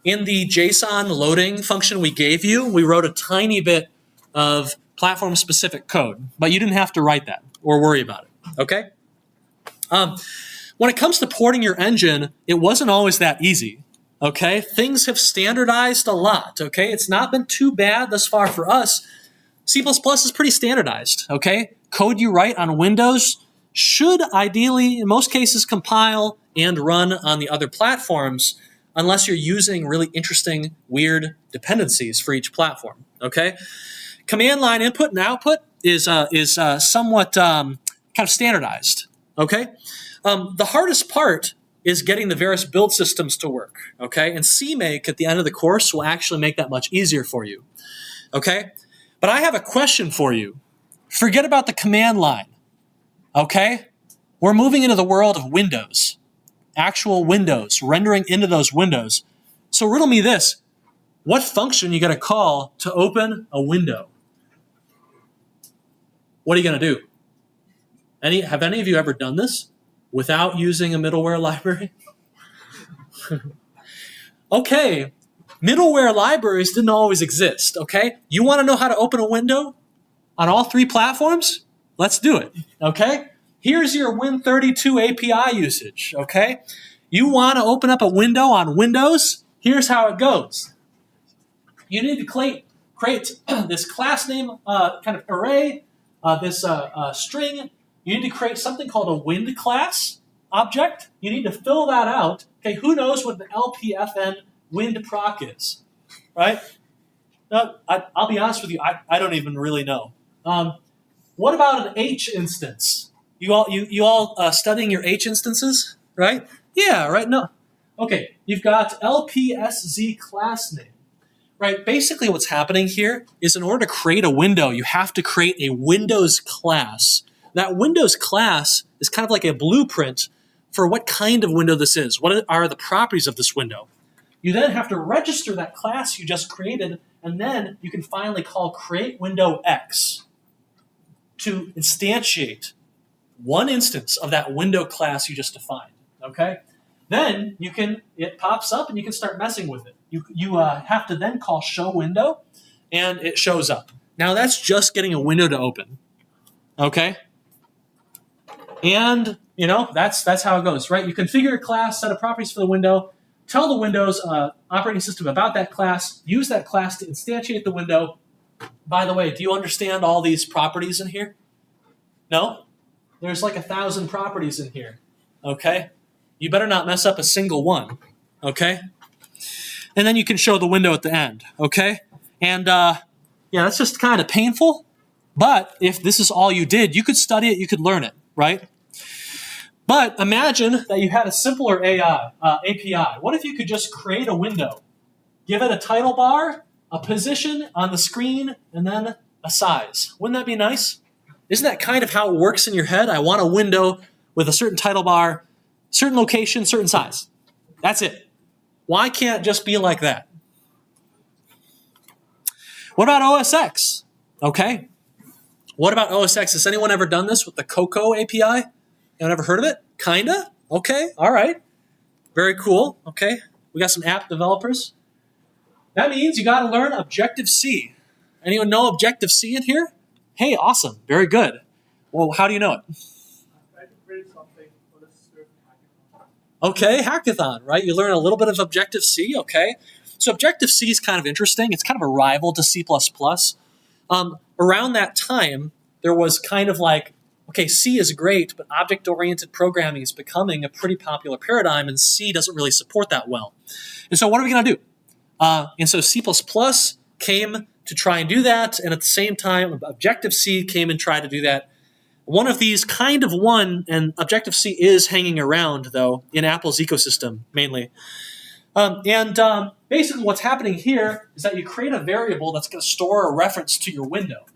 In the JSON loading function we gave you, we wrote a tiny bit of platform-specific code, but you didn't have to write that or worry about it, okay? When it comes to porting your engine, it wasn't always that easy, okay? Things have standardized a lot, okay? It's not been too bad thus far for us. C++ is pretty standardized, okay? Code you write on Windows should ideally, in most cases, compile and run on the other platforms unless you're using really interesting, weird dependencies for each platform, okay? Command line input and output is somewhat kind of standardized, okay? The hardest part is getting the various build systems to work, okay? And CMake at the end of the course will actually make that much easier for you, okay? But I have a question for you. Forget about the command line, okay? We're moving into the world of Windows, actual windows, rendering into those windows. So riddle me this. What function are you going to call to open a window? What are you going to do? Have any of you ever done this without using a middleware library? Okay, middleware libraries didn't always exist, okay? You want to know how to open a window on all three platforms? Let's do it, okay? Here's your Win32 API usage, okay? You want to open up a window on Windows? Here's how it goes. You need to create this class name kind of array, this string. You need to create something called a wind class object. You need to fill that out. Okay, who knows what the LPFN wind proc is, right? No, I'll be honest with you, I don't even really know. What about an H instance? You all studying your H instances, right? Yeah, right. No, okay. You've got LPSZ class name, right? Basically, what's happening here is in order to create a window, you have to create a Windows class. That Windows class is kind of like a blueprint for what kind of window this is. What are the properties of this window? You then have to register that class you just created, and then you can finally call create window X to instantiate one instance of that window class you just defined. Okay? Then it pops up and you can start messing with it. You have to then call show window, and it shows up. Now that's just getting a window to open. Okay? And that's how it goes, right? You configure a class, set of properties for the window, tell the Windows operating system about that class, use that class to instantiate the window. By the way, do you understand all these properties in here? No? There's like 1,000 properties in here, okay? You better not mess up a single one, okay? And then you can show the window at the end, okay? And yeah, that's just kind of painful, but if this is all you did, you could study it, you could learn it, right? But imagine that you had a simpler API. What if you could just create a window, give it a title bar, a position on the screen, and then a size? Wouldn't that be nice? Isn't that kind of how it works in your head? I want a window with a certain title bar, certain location, certain size. That's it. Why can't it just be like that? What about OS X? Okay. What about OS X? Has anyone ever done this with the Cocoa API? Anyone ever heard of it? Kinda? Okay, all right. Very cool. Okay, we got some app developers. That means you got to learn Objective-C. Anyone know Objective-C in here? Hey, awesome. Very good. Well, how do you know it? I can create something for this certain hackathon. Okay, hackathon, right? You learn a little bit of Objective-C, okay. So Objective-C is kind of interesting. It's kind of a rival to C++. Around that time, there was kind of like, okay, C is great, but object-oriented programming is becoming a pretty popular paradigm, and C doesn't really support that well. And so what are we going to do? And so C++ came to try and do that, and at the same time, Objective-C came and tried to do that. One of these kind of won, and Objective-C is hanging around, though, in Apple's ecosystem, mainly. Basically what's happening here is that you create a variable that's going to store a reference to your window.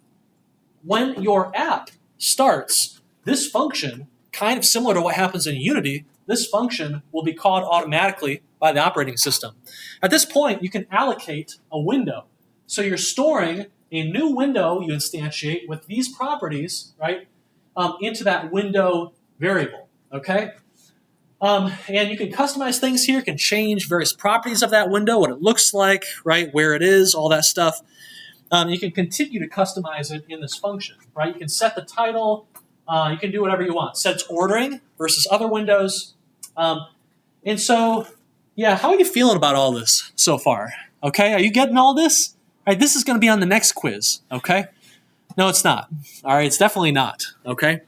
When your app starts, this function, kind of similar to what happens in Unity, this function will be called automatically by the operating system. At this point, you can allocate a window. So you're storing a new window you instantiate with these properties, right, into that window variable, okay? And you can customize things here. You can change various properties of that window, what it looks like, right, where it is, all that stuff. You can continue to customize it in this function, right? You can set the title. You can do whatever you want. Set its ordering versus other windows. And so, yeah, how are you feeling about all this so far? Okay, are you getting all this? All right, this is going to be on the next quiz, okay? No, it's not. All right, it's definitely not, okay?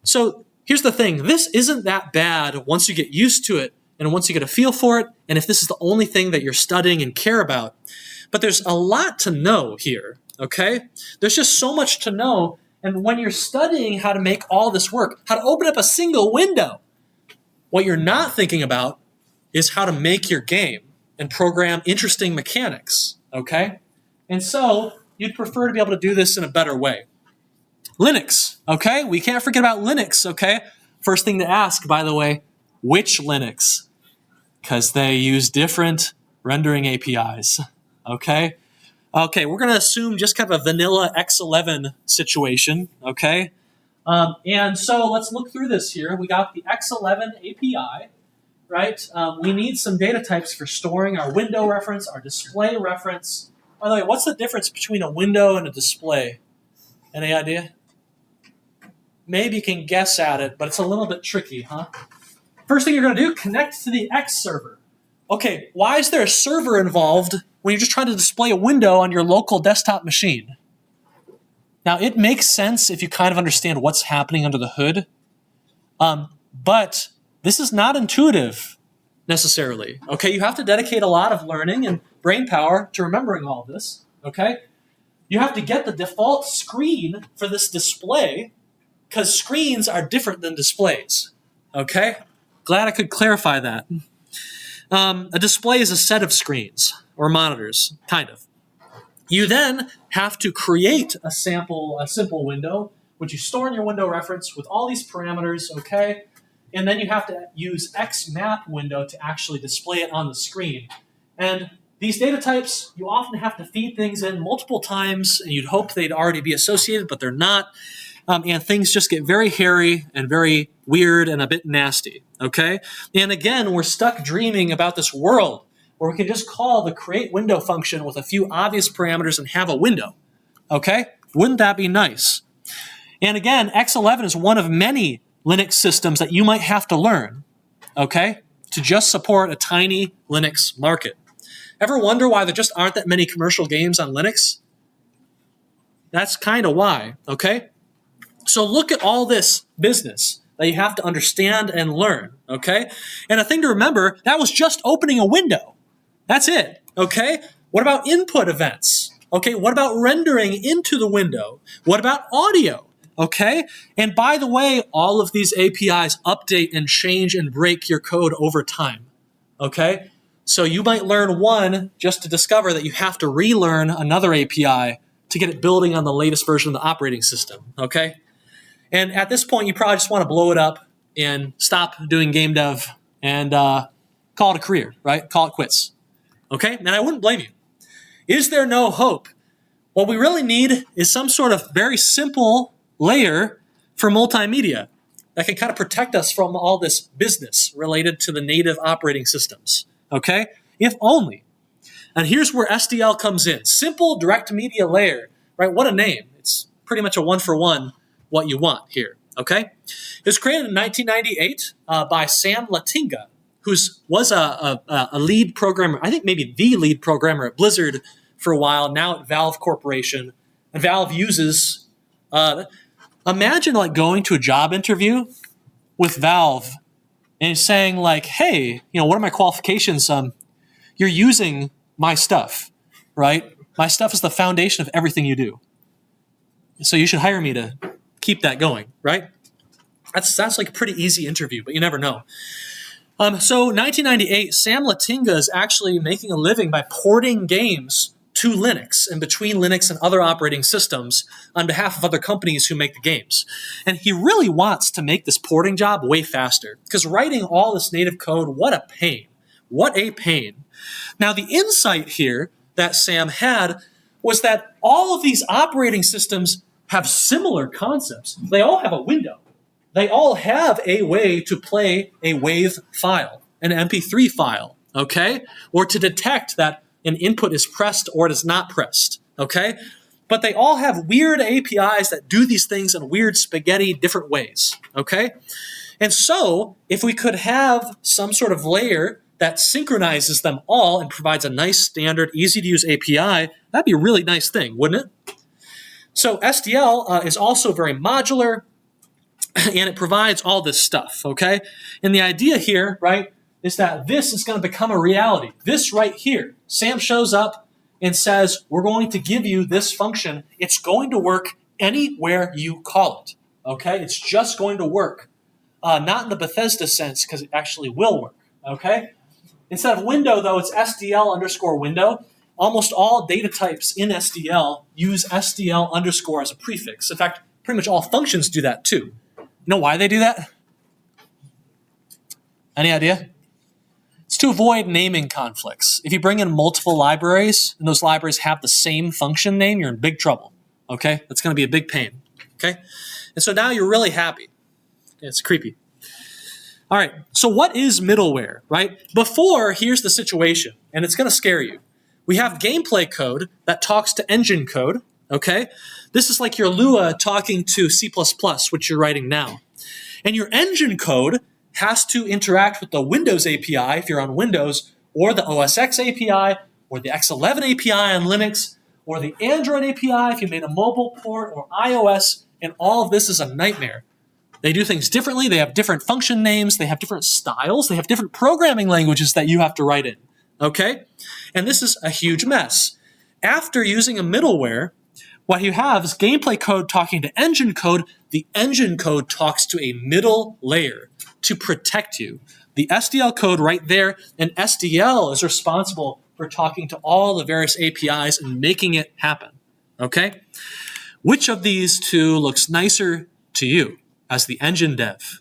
So here's the thing. This isn't that bad once you get used to it and once you get a feel for it, and if this is the only thing that you're studying and care about. But there's a lot to know here, okay? There's just so much to know, and when you're studying how to make all this work, how to open up a single window, what you're not thinking about is how to make your game and program interesting mechanics, okay? And so you'd prefer to be able to do this in a better way. Linux, okay? We can't forget about Linux, okay? First thing to ask, by the way, which Linux? Because they use different rendering APIs, okay? Okay, we're going to assume just kind of a vanilla X11 situation, okay? And so let's look through this here. We got the X11 API, right? We need some data types for storing our window reference, our display reference. By the way, what's the difference between a window and a display? Any idea? Maybe you can guess at it, but it's a little bit tricky, huh? First thing you're going to do, connect to the X server. Okay, why is there a server involved when you're just trying to display a window on your local desktop machine? Now, it makes sense if you kind of understand what's happening under the hood, but this is not intuitive necessarily, okay? You have to dedicate a lot of learning and brain power to remembering all this, okay? You have to get the default screen for this display because screens are different than displays, okay? Glad I could clarify that. A display is a set of screens or monitors, kind of. You then have to create a simple window, which you store in your window reference with all these parameters, okay? And then you have to use XMap window to actually display it on the screen. And these data types, you often have to feed things in multiple times, and you'd hope they'd already be associated, but they're not. And things just get very hairy and very weird and a bit nasty, okay? And again, we're stuck dreaming about this world where we can just call the create window function with a few obvious parameters and have a window, okay? Wouldn't that be nice? And again, X11 is one of many Linux systems that you might have to learn, okay, to just support a tiny Linux market. Ever wonder why there just aren't that many commercial games on Linux? That's kind of why, okay? So look at all this business that you have to understand and learn, okay? And a thing to remember, that was just opening a window. That's it, okay? What about input events? Okay, what about rendering into the window? What about audio? Okay? And by the way, all of these APIs update and change and break your code over time, okay? So you might learn one just to discover that you have to relearn another API to get it building on the latest version of the operating system, okay? And at this point, you probably just want to blow it up and stop doing game dev and call it a career, right? Call it quits, okay? And I wouldn't blame you. Is there no hope? What we really need is some sort of very simple layer for multimedia that can kind of protect us from all this business related to the native operating systems, okay? If only. And here's where SDL comes in. Simple direct media layer, right? What a name. It's pretty much a one-for-one what you want here, okay? It was created in 1998 by Sam Latinga, who was a lead programmer, I think maybe the lead programmer at Blizzard for a while, now at Valve Corporation. And Valve uses, imagine like going to a job interview with Valve and saying like, hey, you know, what are my qualifications? You're using my stuff, right? My stuff is the foundation of everything you do. So you should hire me to keep that going, right? That's like a pretty easy interview, but you never know. So 1998, Sam Latinga is actually making a living by porting games to Linux and between Linux and other operating systems on behalf of other companies who make the games. And he really wants to make this porting job way faster because writing all this native code, what a pain. What a pain. Now, the insight here that Sam had was that all of these operating systems have similar concepts. They all have a window. they all have a way to play a WAV file, an MP3 file, okay? Or to detect that an input is pressed or it is not pressed, okay? But they all have weird APIs that do these things in weird spaghetti different ways, okay? And so, if we could have some sort of layer that synchronizes them all and provides a nice, standard, easy-to-use API, that'd be a really nice thing, wouldn't it? So SDL is also very modular, and it provides all this stuff, okay? And the idea here, right, is that this is going to become a reality. This right here, Sam shows up and says, we're going to give you this function. It's going to work anywhere you call it, okay? It's just going to work. Not in the Bethesda sense, because it actually will work, okay? Instead of window, though, it's SDL underscore window. Almost all data types in SDL use SDL underscore as a prefix. In fact, pretty much all functions do that too. You know why they do that? Any idea? It's to avoid naming conflicts. If you bring in multiple libraries and those libraries have the same function name, you're in big trouble, okay? That's going to be a big pain, okay? And so now you're really happy. It's creepy. All right, so what is middleware, right? Before, here's the situation, and it's going to scare you. We have gameplay code that talks to engine code, okay? This is like your Lua talking to C++, which you're writing now. And your engine code has to interact with the Windows API, if you're on Windows, or the OS X API, or the X11 API on Linux, or the Android API if you made a mobile port, or iOS, and all of this is a nightmare. They do things differently. They have different function names. They have different styles. They have different programming languages that you have to write in, okay? And this is a huge mess. After using a middleware, what you have is gameplay code talking to engine code. The engine code talks to a middle layer to protect you. The SDL code right there, and SDL is responsible for talking to all the various APIs and making it happen, okay? Which of these two looks nicer to you as the engine dev?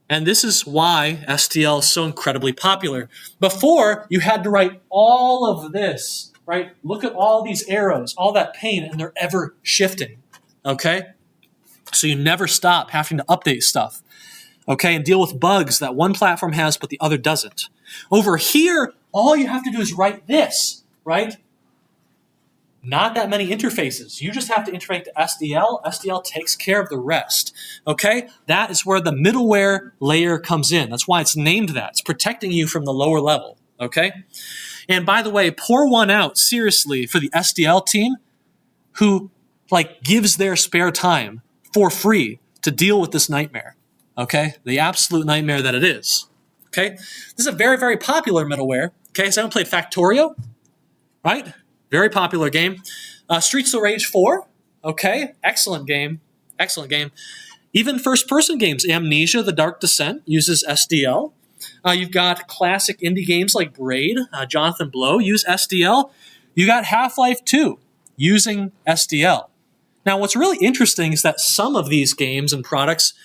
And this is why SDL is so incredibly popular. Before, you had to write all of this, right? Look at all these arrows, all that pain, and they're ever shifting, okay? So you never stop having to update stuff, okay, and deal with bugs that one platform has but the other doesn't. Over here, all you have to do is write this, right? Not that many interfaces. You just have to integrate to SDL. SDL takes care of the rest, okay? That is where the middleware layer comes in. That's why it's named that. It's protecting you from the lower level, okay? And by the way, pour one out, seriously, for the SDL team who, like, gives their spare time for free to deal with this nightmare, okay? The absolute nightmare that it is, okay? This is a very, very popular middleware, okay? So I haven't played Factorio, right? Very popular game. Streets of Rage 4, okay? Excellent game, excellent game. Even first-person games, Amnesia, The Dark Descent, uses SDL. You've got classic indie games like Braid, Jonathan Blow, use SDL. You got Half-Life 2 using SDL. Now, what's really interesting is that some of these games and products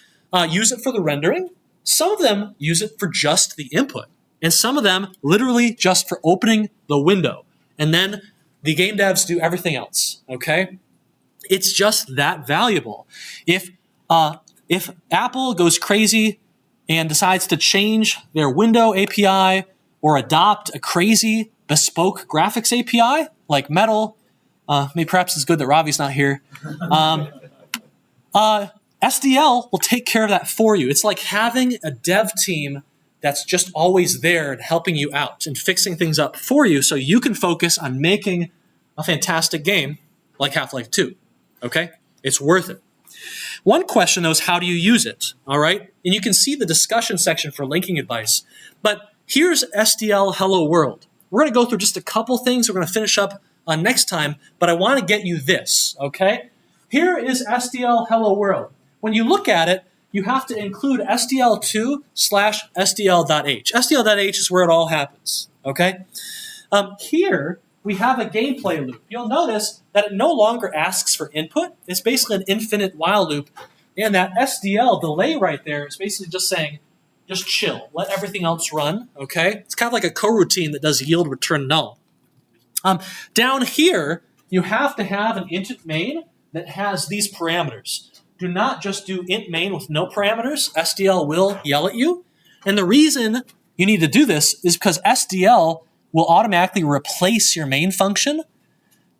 use it for the rendering. Some of them use it for just the input. And some of them literally just for opening the window. And then the game devs do everything else, okay? It's just that valuable. If Apple goes crazy and decides to change their window API or adopt a crazy bespoke graphics API like Metal, maybe perhaps it's good that Ravi's not here, SDL will take care of that for you. It's like having a dev team that's just always there and helping you out and fixing things up for you so you can focus on making a fantastic game like Half-Life 2, okay? It's worth it. One question, though, is how do you use it, all right? And you can see the discussion section for linking advice. But here's SDL Hello World. We're going to go through just a couple things. We're going to finish up next time, but I want to get you this, okay? Here is SDL Hello World. When you look at it, you have to include SDL2/SDL.h. SDL.h is where it all happens, okay? Here, we have a gameplay loop. You'll notice that it no longer asks for input. It's basically an infinite while loop. And that SDL delay right there is basically just saying, just chill. Let everything else run, okay? It's kind of like a coroutine that does yield return null. Down here, you have to have an int main that has these parameters. do not just do int main with no parameters. SDL will yell at you. And the reason you need to do this is because SDL will automatically replace your main function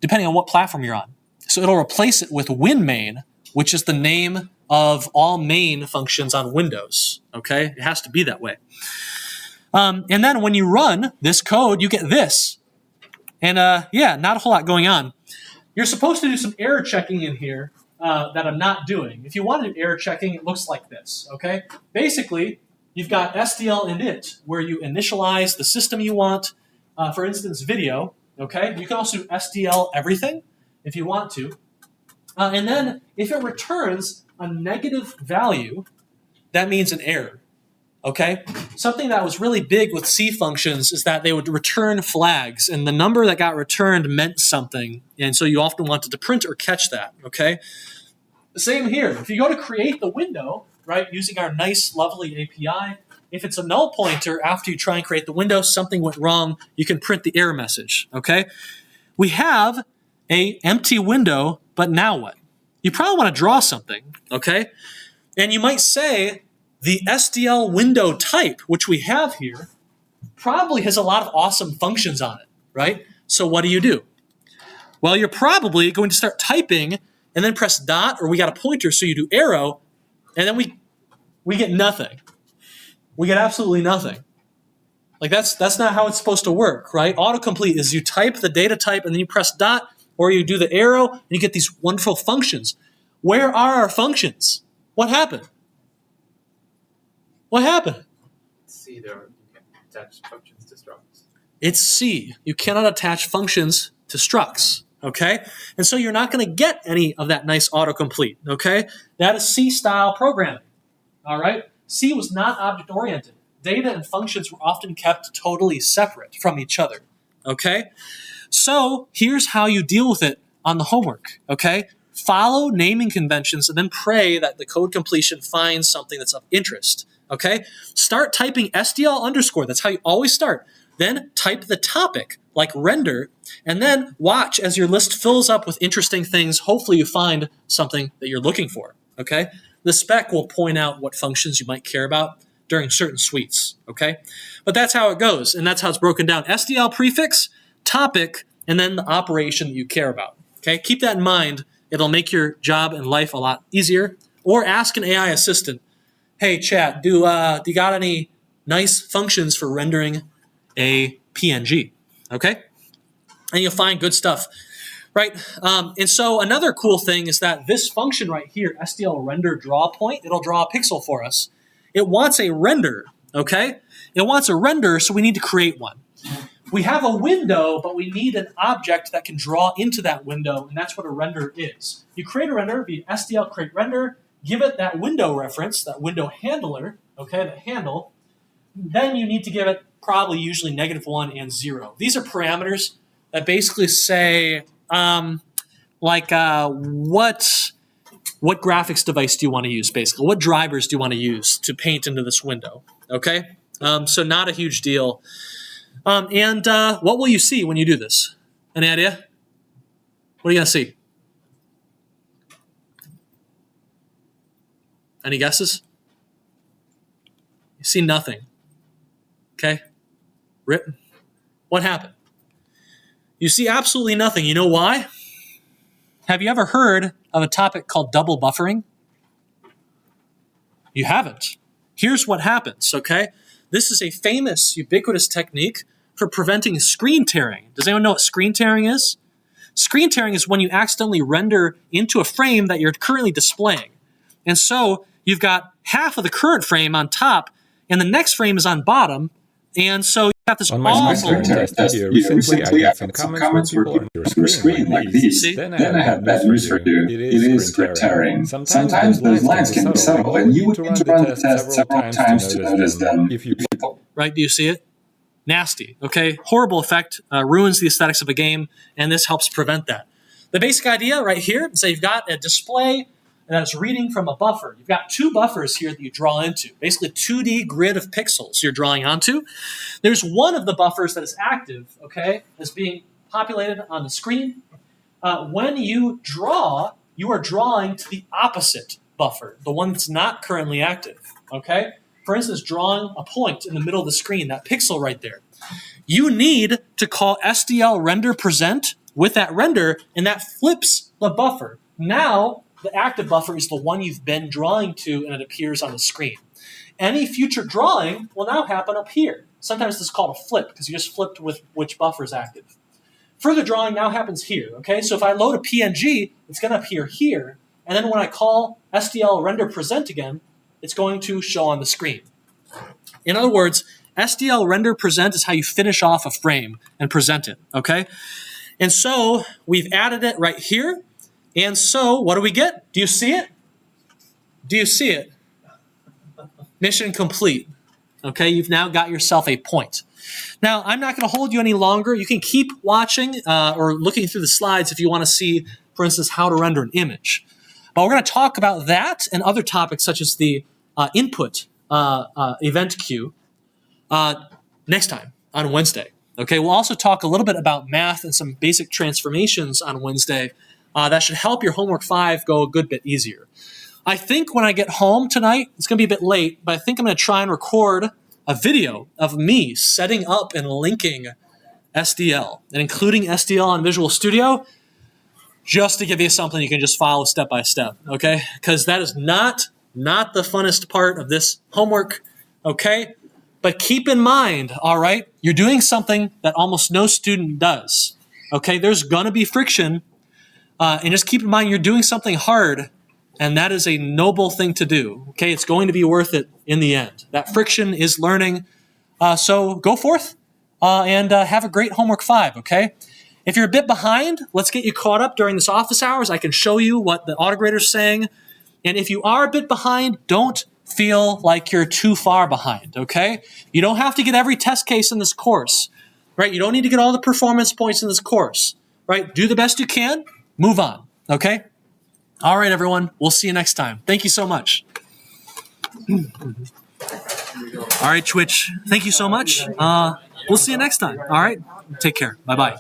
depending on what platform you're on. So it'll replace it with winmain, which is the name of all main functions on Windows. Okay, it has to be that way. And then when you run this code, you get this. And yeah, not a whole lot going on. You're supposed to do some error checking in here that I'm not doing. If you want to do error checking, it looks like this. Okay, basically, you've got SDL init, where you initialize the system you want. For instance, video. Okay, you can also do SDL everything if you want to. And then if it returns a negative value, that means an error. Okay, something that was really big with C functions is that they would return flags, and the number that got returned meant something, and so you often wanted to print or catch that. Okay, same here. If you go to create the window, right, using our nice, lovely API, if it's a null pointer after you try and create the window, something went wrong, you can print the error message. Okay, we have a empty window, but now what? You probably want to draw something. Okay, and you might say, the SDL window type, which we have here, probably has a lot of awesome functions on it, right? So what do? Well, you're probably going to start typing and then press dot, or we got a pointer, so you do arrow, and then we get nothing. We get absolutely nothing. Like that's not how it's supposed to work, right? Autocomplete is you type the data type and then you press dot, or you do the arrow, and you get these wonderful functions. Where are our functions? What happened? What happened? C, there you can attach functions to structs. It's C. You cannot attach functions to structs, okay? And so you're not going to get any of that nice autocomplete, okay? That is C-style programming, all right? C was not object-oriented. Data and functions were often kept totally separate from each other, okay? So here's how you deal with it on the homework, okay? Follow naming conventions and then pray that the code completion finds something that's of interest. Okay, start typing SDL underscore. That's how you always start. Then type the topic, like render, and then watch as your list fills up with interesting things. Hopefully you find something that you're looking for. Okay, the spec will point out what functions you might care about during certain suites. Okay, but that's how it goes, and that's how it's broken down. SDL prefix, topic, and then the operation that you care about. Okay, keep that in mind. It'll make your job and life a lot easier. Or ask an AI assistant, hey, chat, do you got any nice functions for rendering a PNG? Okay? And you'll find good stuff, right? And so another cool thing is that this function right here, SDL render draw point, it'll draw a pixel for us. It wants a render, okay? It wants a render, so we need to create one. We have a window, but we need an object that can draw into that window, and that's what a render is. You create a render via SDL create render, give it that window reference, that window handler, okay, the handle. Then you need to give it probably usually -1 and 0. These are parameters that basically say, what graphics device do you want to use, basically? What drivers do you want to use to paint into this window, okay? So not a huge deal. And what will you see when you do this? Any idea? What are you going to see? Any guesses? You see nothing. Okay? Rip. What happened? You see absolutely nothing. You know why? Have you ever heard of a topic called double buffering? You haven't. Here's what happens, okay? This is a famous, ubiquitous technique for preventing screen tearing. Does anyone know what screen tearing is? Screen tearing is when you accidentally render into a frame that you're currently displaying. And so you've got half of the current frame on top, and the next frame is on bottom, and so you have this on my awful... test here recently, I got some comments where people on your screen like these. Then I had bad news for you. It is script tearing. Sometimes those lines can be subtle, and you would need to run the test several times to notice them. If you Right, do you see it? Nasty, okay? Horrible effect, ruins the aesthetics of a game, and this helps prevent that. The basic idea right here is that you've got a display that is reading from a buffer. You've got two buffers here that you draw into, basically 2D grid of pixels you're drawing onto. There's one of the buffers that is active, okay, that's being populated on the screen. When you draw, you are drawing to the opposite buffer, the one that's not currently active, okay? For instance, drawing a point in the middle of the screen, that pixel right there. You need to call SDL render present with that render, and that flips the buffer. Now, the active buffer is the one you've been drawing to, and it appears on the screen. Any future drawing will now happen up here. Sometimes this is called a flip, because you just flipped with which buffer is active. Further drawing now happens here, okay? So if I load a PNG, it's going to appear here, and then when I call SDL render present again, it's going to show on the screen. In other words, SDL render present is how you finish off a frame and present it, okay? And so we've added it right here. And so what do we get? Do you see it? Do you see it? Mission complete. Okay, you've now got yourself a point. Now, I'm not going to hold you any longer. You can keep watching or looking through the slides if you want to see, for instance, how to render an image. But we're going to talk about that and other topics such as the input event queue next time on Wednesday. Okay, we'll also talk a little bit about math and some basic transformations on Wednesday that should help your homework 5 go a good bit easier. I think when I get home tonight, it's going to be a bit late, but I think I'm going to try and record a video of me setting up and linking SDL and including SDL on Visual Studio just to give you something you can just follow step by step, okay? Because that is not the funnest part of this homework, okay? But keep in mind, all right, you're doing something that almost no student does, okay? There's going to be friction, and just keep in mind you're doing something hard, and that is a noble thing to do, okay? It's going to be worth it in the end. That friction is learning, so go forth and have a great homework 5, okay? If you're a bit behind, let's get you caught up during this office hours. I can show you what the autograder's saying. And if you are a bit behind, don't feel like you're too far behind, okay? You don't have to get every test case in this course, right? You don't need to get all the performance points in this course, right? Do the best you can, move on, okay? All right, everyone, we'll see you next time. Thank you so much. All right, Twitch, thank you so much. We'll see you next time, all right? Take care. Bye-bye.